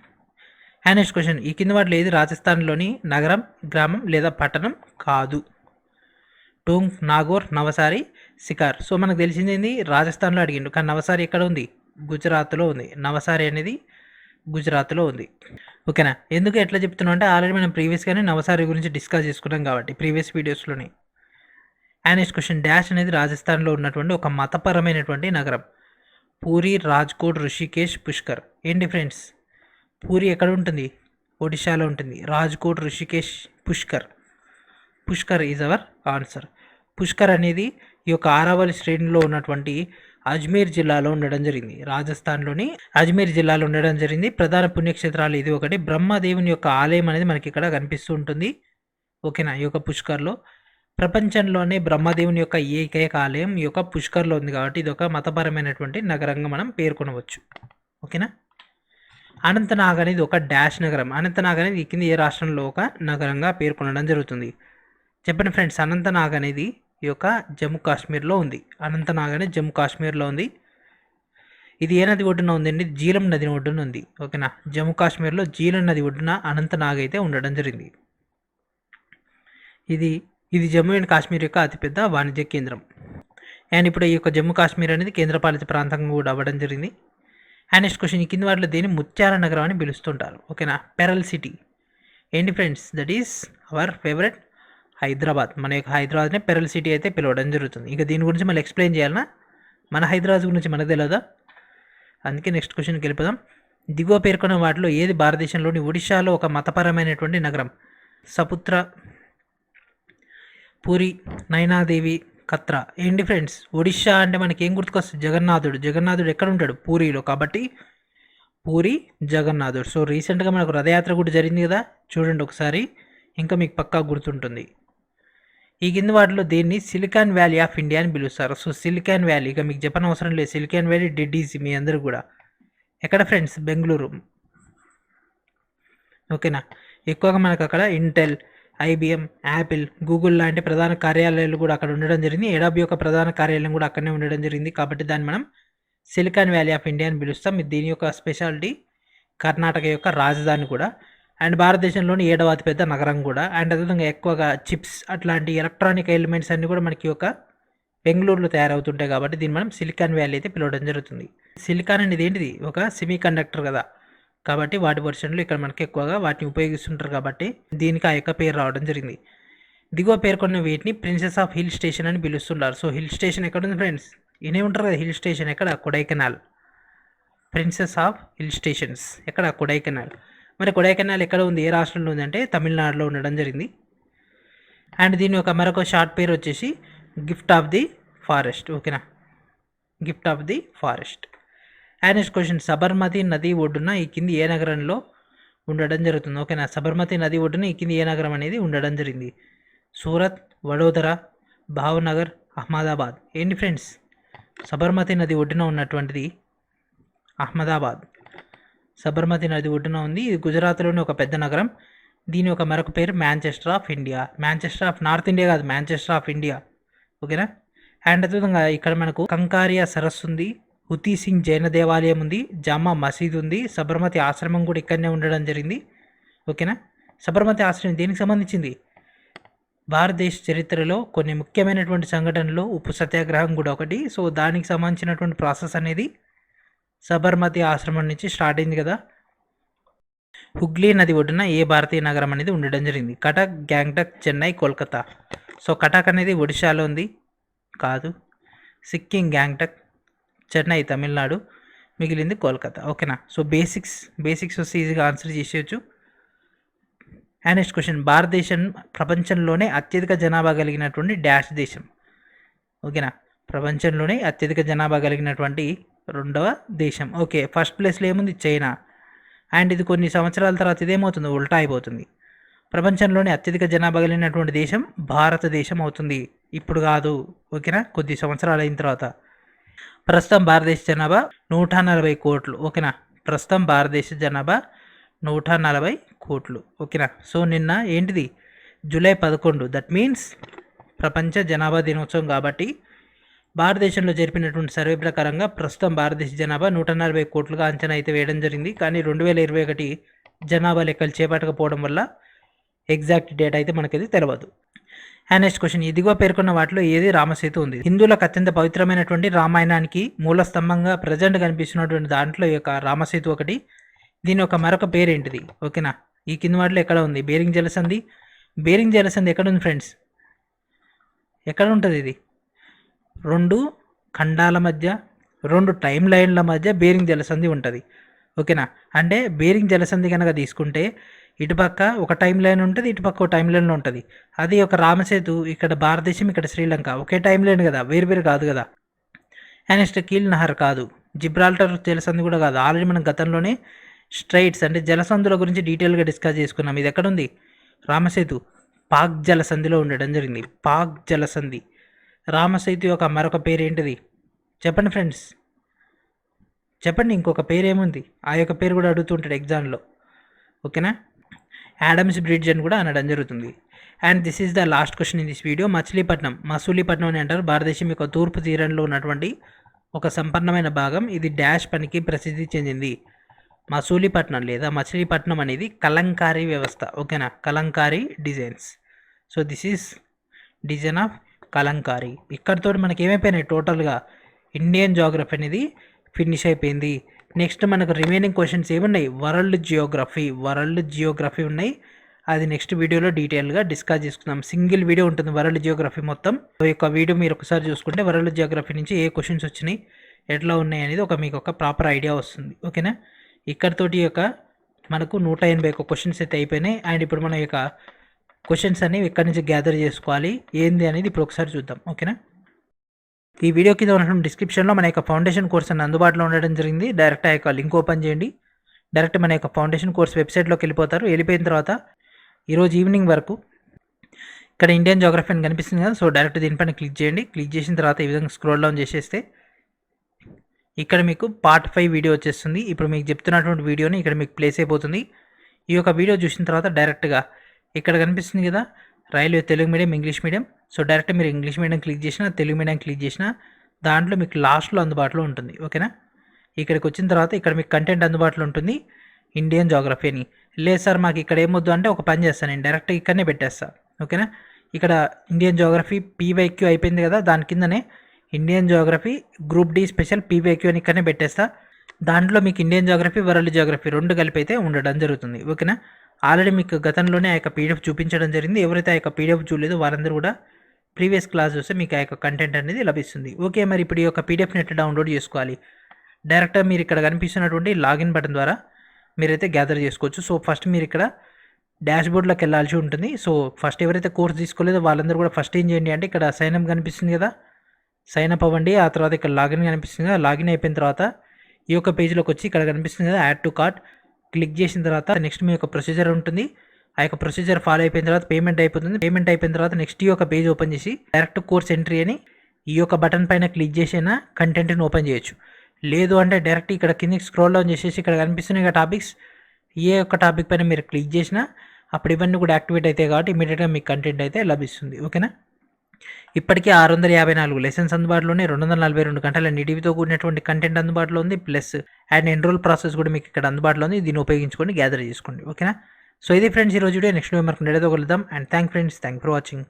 అండ్ నెక్స్ట్ క్వశ్చన్, ఈ కింద వాటిలో ఏది రాజస్థాన్లోని నగరం, గ్రామం లేదా పట్టణం కాదు? టోంగ్, నాగోర్, నవసారి, సికార్. సో మనకు తెలిసింది ఏంది? రాజస్థాన్లో అడిగిండు, కానీ నవసారి ఎక్కడ ఉంది? గుజరాత్లో ఉంది. నవసారి అనేది గుజరాత్లో ఉంది. ఓకేనా, ఎందుకు ఎట్లా చెప్తున్నాం అంటే ఆల్రెడీ మనం ప్రీవియస్గానే నవసారి గురించి డిస్కస్ చేసుకున్నాం కాబట్టి ప్రీవియస్ వీడియోస్లోనే. అండ్ నెక్స్ట్ క్వశ్చన్, డాష్ అనేది రాజస్థాన్లో ఉన్నటువంటి ఒక మతపరమైనటువంటి నగరం. పూరి, రాజ్కోట్, ఋషికేశ్, పుష్కర్. ఏంటి ఫ్రెండ్స్? పూరి ఎక్కడ ఉంటుంది? ఒడిశాలో ఉంటుంది. Rajkot, Rishikesh, Pushkar is our answer. Pushkar అనేది ఈ యొక్క ఆరావళి శ్రేణిలో ఉన్నటువంటి అజ్మీర్ జిల్లాలో ఉండడం జరిగింది. రాజస్థాన్లోని అజ్మీర్ జిల్లాలో ఉండడం జరిగింది. ప్రధాన పుణ్యక్షేత్రాలు ఇది ఒకటి. బ్రహ్మదేవుని యొక్క ఆలయం అనేది మనకి ఇక్కడ కనిపిస్తూ ఉంటుంది. ఓకేనా, ఈ యొక్క పుష్కర్లో ప్రపంచంలోనే బ్రహ్మదేవుని యొక్క ఏకైక ఆలయం ఈ యొక్క పుష్కర్లో ఉంది. కాబట్టి ఇది ఒక మతపరమైనటువంటి నగరంగా మనం పేర్కొనవచ్చు. ఓకేనా. అనంతనాగ్ అనేది ఒక డాష్ నగరం. అనంతనాగ్ అనేది ఈ కింద ఏ రాష్ట్రంలో ఒక నగరంగా పేర్కొనడం జరుగుతుంది? చెప్పండి ఫ్రెండ్స్. అనంతనాగ్ అనేది ఈ యొక్క జమ్మూ కాశ్మీర్లో ఉంది. అనంతనాగ్ అనేది జమ్మూ కాశ్మీర్లో ఉంది. ఇది ఏ నది ఒడ్డున ఉందండి? జీలం నది ఒడ్డున ఉంది. ఓకేనా, జమ్మూ కాశ్మీర్లో జీలం నది ఒడ్డున అనంతనాగ్ అయితే ఉండడం జరిగింది. ఇది జమ్మూ అండ్ కాశ్మీర్ యొక్క అతిపెద్ద వాణిజ్య కేంద్రం. అండ్ ఇప్పుడు ఈ యొక్క జమ్మూ కాశ్మీర్ అనేది కేంద్రపాలిత ప్రాంతంగా కూడా అవ్వడం జరిగింది. అండ్ నెక్స్ట్ క్వశ్చన్, ఈ కింది వాటిలో దేని ముత్యాల నగరం అని పిలుస్తుంటారు? ఓకేనా, పెరల్ సిటీ. ఏంటి friends, that is our favourite Hyderabad. మన యొక్క హైదరాబాద్నే పెరల్ సిటీ అయితే పిలవడం జరుగుతుంది. ఇక దీని గురించి మళ్ళీ ఎక్స్ప్లెయిన్ చేయాలన్నా, మన హైదరాబాద్ గురించి మనకు తెలియదా? అందుకే నెక్స్ట్ క్వశ్చన్కి వెళ్ళిపోదాం. దిగువ పేర్కొన్న వాటిలో ఏది భారతదేశంలోని ఒడిశాలో ఒక మతపరమైనటువంటి నగరం? సపుత్ర, పూరి, నైనాదేవి, కత్రా. ఏంటి ఫ్రెండ్స్, ఒడిశా అంటే మనకి ఏం గుర్తుకొస్తుంది? జగన్నాథుడు. జగన్నాథుడు ఎక్కడ ఉంటాడు? పూరిలో. కాబట్టి పూరి జగన్నాథుడు. సో రీసెంట్గా మనకు రథయాత్ర కూడా జరిగింది కదా, చూడండి ఒకసారి, ఇంకా మీకు పక్కా గుర్తుంటుంది. ఈ కింది వాటిలో దేన్ని సిలికాన్ వ్యాలీ ఆఫ్ ఇండియా అని పిలుస్తారు? సో సిలికాన్ వ్యాలీ, ఇక మీకు చెప్పని అవసరం లేదు, సిలికాన్ వ్యాలీ డెడ్ ఈజీ మీ అందరూ కూడా. ఎక్కడ ఫ్రెండ్స్? బెంగళూరు. ఓకేనా, ఎక్కువగా మనకు అక్కడ ఇంటెల్, ఐబిఎం, యాపిల్, గూగుల్ లాంటి ప్రధాన కార్యాలయాలు కూడా అక్కడ ఉండడం జరిగింది. ఎడాబి యొక్క ప్రధాన కార్యాలయం కూడా అక్కడనే ఉండడం జరిగింది. కాబట్టి దాన్ని మనం సిలికాన్ వ్యాలీ ఆఫ్ ఇండియా అని పిలుస్తాం. దీని యొక్క స్పెషాలిటీ కర్ణాటక యొక్క రాజధాని కూడా, అండ్ భారతదేశంలోని 7వ అతిపెద్ద నగరం కూడా, అండ్ అదేవిధంగా ఎక్కువగా చిప్స్ అట్లాంటి ఎలక్ట్రానిక్ ఎలిమెంట్స్ అన్నీ కూడా మనకి యొక్క బెంగళూరులో తయారవుతుంటాయి. కాబట్టి దీన్ని మనం సిలికాన్ వ్యాలీ అయితే పిలవడం జరుగుతుంది. సిలికాన్ అనేది ఏంటిది? ఒక సెమీ కండక్టర్ కదా, కాబట్టి వాటి వర్షన్లు ఇక్కడ మనకి ఎక్కువగా వాటిని ఉపయోగిస్తుంటారు. కాబట్టి దీనికి ఆ యొక్క పేరు రావడం జరిగింది. దిగువ పేర్కొన్న వీటిని ప్రిన్సెస్ ఆఫ్ హిల్ స్టేషన్ అని పిలుస్తుంటారు. సో హిల్ స్టేషన్ ఎక్కడ ఉంది ఫ్రెండ్స్? ఇనే ఉంటారు కదా హిల్ స్టేషన్, ఎక్కడ? Kodaikanal. Princess of hill stations ఎక్కడ? కొడైకెనాల్. మరి కొడైకెనాల్ ఎక్కడ ఉంది, ఏ రాష్ట్రంలో ఉంది అంటే తమిళనాడులో ఉండడం జరిగింది. అండ్ దీని యొక్క మరొక షార్ట్ పేరు వచ్చేసి గిఫ్ట్ ఆఫ్ ది ఫారెస్ట్. ఓకేనా, gift of the forest. And next question, Sabarmati నది ఒడ్డున ఈ కింది ఏ నగరంలో ఉండడం జరుగుతుంది? ఓకేనా, సబర్మతి నది ఒడ్డున ఈ కింది ఏ నగరం అనేది ఉండడం జరిగింది? సూరత్, వడోదర, భావనగర్, అహ్మదాబాద్. ఏంటి ఫ్రెండ్స్, సబర్మతి నది ఒడ్డున ఉన్నటువంటిది అహ్మదాబాద్. సబర్మతి నది ఒడ్డున ఉంది. ఇది గుజరాత్లోని ఒక పెద్ద నగరం. దీని ఒక మరొక పేరు Manchester of India. Manchester of north India కాదు, మాంచెస్టర్ ఆఫ్ ఇండియా. ఓకేనా, అండ్ అదేవిధంగా ఇక్కడ మనకు కంకారియా సరస్సు ఉంది, హుతీ సింగ్ జైన దేవాలయం ఉంది, జామా మసీద్ ఉంది, సబర్మతి ఆశ్రమం కూడా ఇక్కడనే ఉండడం జరిగింది. ఓకేనా, సబర్మతి ఆశ్రమం దేనికి సంబంధించింది? భారతదేశ చరిత్రలో కొన్ని ముఖ్యమైనటువంటి సంఘటనలు, ఉప్పు సత్యాగ్రహం కూడా ఒకటి. సో దానికి సంబంధించినటువంటి ప్రాసెస్ అనేది సబర్మతి ఆశ్రమం నుంచి స్టార్ట్ అయింది కదా. హుగ్లీ నది ఒడ్డున ఏ భారతీయ నగరం అనేది ఉండడం జరిగింది? కటక్, గ్యాంగ్టక్, చెన్నై, కోల్కతా. సో కటక్ అనేది ఒడిశాలో ఉంది కాదు, సిక్కిం, గ్యాంగ్టక్, చెన్నై తమిళనాడు, మిగిలింది కోల్కతా. ఓకేనా, సో బేసిక్స్ వస్తే ఈజీగా ఆన్సర్ చేసేయచ్చు. అండ్ నెక్స్ట్ క్వశ్చన్, భారతదేశం ప్రపంచంలోనే అత్యధిక జనాభా కలిగినటువంటి డాష్ దేశం? ఓకేనా, ప్రపంచంలోనే అత్యధిక జనాభా కలిగినటువంటి 2వ దేశం. ఓకే, ఫస్ట్ ప్లేస్లో ఏముంది? చైనా. అండ్ ఇది కొన్ని సంవత్సరాల తర్వాత ఇదేమవుతుంది? ఉల్టా అయిపోతుంది. ప్రపంచంలోనే అత్యధిక జనాభా కలిగినటువంటి దేశం భారతదేశం అవుతుంది, ఇప్పుడు కాదు. ఓకేనా, కొద్ది సంవత్సరాలు అయిన తర్వాత. ప్రస్తుతం భారతదేశ జనాభా 140 కోట్లు. ఓకేనా, ప్రస్తుతం భారతదేశ జనాభా 140 కోట్లు. ఓకేనా, సో నిన్న ఏంటిది? జూలై 11, దట్ మీన్స్ ప్రపంచ జనాభా దినోత్సవం. కాబట్టి భారతదేశంలో జరిపినటువంటి సర్వే ప్రకారంగా ప్రస్తుతం భారతదేశ జనాభా 140 కోట్లుగా అంచనా అయితే వేయడం జరిగింది. కానీ 2021 జనాభా లెక్కలు చేపట్టకపోవడం వల్ల ఎగ్జాక్ట్ డేట్ అయితే మనకది తెలియదు. అండ్ నెక్స్ట్ క్వశ్చన్, ఇదిగో పేర్కొన్న వాటిలో ఏది రామసేతు ఉంది? హిందువులకు అత్యంత పవిత్రమైనటువంటి రామాయణానికి మూల స్తంభంగా ప్రజెంట్ కనిపిస్తున్నటువంటి దాంట్లో ఈ యొక్క రామసేతు ఒకటి. దీని యొక్క మరొక పేరు ఏంటిది? ఓకేనా, ఈ కింది వాటిలో ఎక్కడ ఉంది? బేరింగ్ జలసంధి. బేరింగ్ జలసంధి ఎక్కడ ఉంది ఫ్రెండ్స్? ఎక్కడ ఉంటుంది ఇది? 2 ఖండాల మధ్య, 2 టైమ్ లైన్ల మధ్య బేరింగ్ జలసంధి ఉంటుంది. ఓకేనా, అంటే బేరింగ్ జలసంధి కనుక తీసుకుంటే ఇటుపక్క ఒక టైం లైన్ ఉంటుంది, ఇటుపక్క ఒక టైం లైన్లో ఉంటుంది. అది ఒక రామసేతు, ఇక్కడ భారతదేశం, ఇక్కడ శ్రీలంక, ఒకే టైం లైన్ కదా, వేరు కాదు కదా. అండ్ నెక్స్ట్ కీల్ నహర్ కాదు, జిబ్రాల్టర్ జలసంధి కూడా కాదు. ఆల్రెడీ మనం గతంలోనే స్ట్రైట్స్ అంటే జలసంధుల గురించి డీటెయిల్గా డిస్కస్ చేసుకున్నాం. ఇది ఎక్కడుంది? రామసేతు పాక్ జలసంధిలో ఉండడం జరిగింది. పాక్ జలసంధి. రామసేతు యొక్క మరొక పేరు ఏంటిది? చెప్పండి ఫ్రెండ్స్, చెప్పండి. ఇంకొక పేరు ఏముంది? ఆ యొక్క పేరు కూడా అడుగుతుంటాడు ఎగ్జామ్లో. ఓకేనా, యాడమ్స్ బ్రిడ్జ్ అని కూడా అనడం జరుగుతుంది. And this is the last question in this video. Masulipatnam అని అంటారు. భారతదేశం యొక్క తూర్పు తీరంలో ఉన్నటువంటి ఒక సంపన్నమైన భాగం. ఇది డాష్ పనికి ప్రసిద్ధి చెందింది. మసూలీపట్నం లేదా మచిలీపట్నం అనేది కలంకారీ వ్యవస్థ. ఓకేనా, Kalamkari designs. So this is design of Kalamkari. ఇక్కడితో మనకి ఏమైపోయినాయి టోటల్గా ఇండియన్ జాగ్రఫీ అనేది ఫినిష్ అయిపోయింది. నెక్స్ట్ మనకు రిమైనింగ్ క్వశ్చన్స్ ఏమున్నాయి, వరల్డ్ జియోగ్రఫీ ఉన్నాయి. అది నెక్స్ట్ వీడియోలో డీటెయిల్గా డిస్కస్ చేసుకుందాం. సింగిల్ వీడియో ఉంటుంది వరల్డ్ జియోగ్రఫీ మొత్తం. ఈ యొక్క వీడియో మీరు ఒకసారి చూసుకుంటే వరల్డ్ జియోగ్రఫీ నుంచి ఏ క్వశ్చన్స్ వచ్చినాయి, ఎట్లా ఉన్నాయి అనేది మీకు ఒక ప్రాపర్ ఐడియా వస్తుంది. ఓకేనా. ఇక్కడితోటి యొక్క మనకు 181 క్వశ్చన్స్ అయితే అయిపోయినాయి. అండ్ ఇప్పుడు మన యొక్క క్వశ్చన్స్ అనేవి ఎక్కడి నుంచి గ్యాదర్ చేసుకోవాలి ఏంది అనేది ఇప్పుడు ఒకసారి చూద్దాం. ఓకేనా. ఈ వీడియో కింద ఉన్నటువంటి డిస్క్రిప్షన్లో మన యొక్క ఫౌండేషన్ కోర్స్ అని అందుబాటులో ఉండడం జరిగింది. డైరెక్ట్ ఆ యొక్క లింక్ ఓపెన్ చేయండి. డైరెక్ట్ మన యొక్క ఫౌండేషన్ కోర్స్ వెబ్సైట్లోకి వెళ్ళిపోతారు. వెళ్ళిపోయిన తర్వాత ఈరోజు ఈవినింగ్ వరకు ఇక్కడ ఇండియన్ జాగ్రఫీ అని కనిపిస్తుంది కదా, సో డైరెక్ట్ దీనిపైన క్లిక్ చేయండి. క్లిక్ చేసిన తర్వాత ఈ విధంగా స్క్రోల్ డౌన్ చేసేస్తే ఇక్కడ మీకు పార్ట్ 5 వీడియో వచ్చేస్తుంది. ఇప్పుడు మీకు చెప్తున్నటువంటి వీడియోని ఇక్కడ మీకు ప్లేస్ అయిపోతుంది. ఈ యొక్క వీడియో చూసిన తర్వాత డైరెక్ట్గా ఇక్కడ కనిపిస్తుంది కదా railway Telugu medium, English medium. So direct మీరు ఇంగ్లీష్ మీడియం క్లిక్ చేసినా, తెలుగు మీడియం క్లిక్ చేసినా దాంట్లో మీకు లాస్ట్లో అందుబాటులో ఉంటుంది. ఓకేనా. ఇక్కడికి వచ్చిన తర్వాత ఇక్కడ మీకు కంటెంట్ అందుబాటులో ఉంటుంది ఇండియన్ జాగ్రఫీ అని. లేదు సార్ మాకు ఇక్కడ ఏమొద్దు అంటే ఒక పని చేస్తాను, నేను డైరెక్ట్ ఇక్కడనే పెట్టేస్తాను. ఓకేనా. ఇక్కడ ఇండియన్ జాగ్రఫీ పీవైక్యూ అయిపోయింది కదా, దాని కిందనే Indian geography group D special PYQ అని ఇక్కడనే పెట్టేస్తా. దాంట్లో మీకు ఇండియన్ జాగ్రఫీ, వరల్డ్ జాగ్రఫీ రెండు కలిపి అయితే ఉండడం జరుగుతుంది. ఓకేనా. ఆల్రెడీ మీకు గతంలోనే ఆ యొక్క పీడిఎఫ్ చూపించడం జరిగింది. ఎవరైతే ఆ యొక్క పీడిఎఫ్ చూడలేదో వారందరూ కూడా ప్రీవియస్ క్లాస్ చూస్తే మీకు ఆ యొక్క కంటెంట్ అనేది లభిస్తుంది. ఓకే. మరి ఇప్పుడు ఈ యొక్క పీడిఎఫ్ని ఎట్లా డౌన్లోడ్ చేసుకోవాలి, డైరెక్ట్గా మీరు ఇక్కడ కనిపిస్తున్నటువంటి లాగిన్ బటన్ ద్వారా మీరైతే గ్యాదర్ చేసుకోవచ్చు. సో ఫస్ట్ మీరు ఇక్కడ డాష్బోర్డ్లోకి వెళ్ళాల్సి ఉంటుంది. సో ఫస్ట్ ఎవరైతే కోర్స్ తీసుకోలేదో వాళ్ళందరూ కూడా ఫస్ట్ ఏం చేయండి అంటే ఇక్కడ సైన్ అప్ కనిపిస్తుంది కదా, సైన్ అప్ అవ్వండి. ఆ తర్వాత ఇక్కడ లాగిన్ కనిపిస్తుంది కదా, లాగిన్ అయిపోయిన తర్వాత ఈ యొక్క పేజ్లోకి వచ్చి ఇక్కడ కనిపిస్తుంది కదా యాడ్ టు కార్ట్, క్లిక్ చేసిన తర్వాత నెక్స్ట్ మీ యొక్క ప్రొసీజర్ ఉంటుంది. ఆ యొక్క ప్రొసీజర్ ఫాలో అయిపోయిన తర్వాత పేమెంట్ అయిపోతుంది. పేమెంట్ అయిపోయిన తర్వాత నెక్స్ట్ ఈ యొక్క పేజ్ ఓపెన్ చేసి డైరెక్ట్ కోర్స్ ఎంట్రీ అని ఈ యొక్క బటన్ పైన క్లిక్ చేసినా కంటెంట్ని ఓపెన్ చేయొచ్చు. లేదు అంటే డైరెక్ట్ ఇక్కడ కిందకి స్క్రోల్ డౌన్ చేసేసి ఇక్కడ కనిపిస్తున్నాయి కదా టాపిక్స్, ఏ ఒక్క టాపిక్ పైన మీరు క్లిక్ చేసినా అప్పుడు ఇవన్నీ కూడా యాక్టివేట్ అవుతాయి కాబట్టి ఇమీడియట్గా మీకు కంటెంట్ అయితే లభిస్తుంది. ఓకేనా. ఇప్పటికే 654 లెసన్స్ అందుబాటులోనే 242 గంటల నిడివితో కూడినటువంటి కంటెంట్ అందుబాటులో ఉంది. ప్లస్ అండ్ ఎన్రోల్ ప్రాసెస్ కూడా మీకు ఇక్కడ అందుబాటులో ఉంది. దీన్ని ఉపయోగించుకొని గ్యాదర్ చేసుకోండి. ఓకేనా. సో ఇది ఫ్రెండ్స్ ఈరోజు వీడియో. నెక్స్ట్ వీడియో మనకు నేడతో కలుద్దాం. And thank for watching.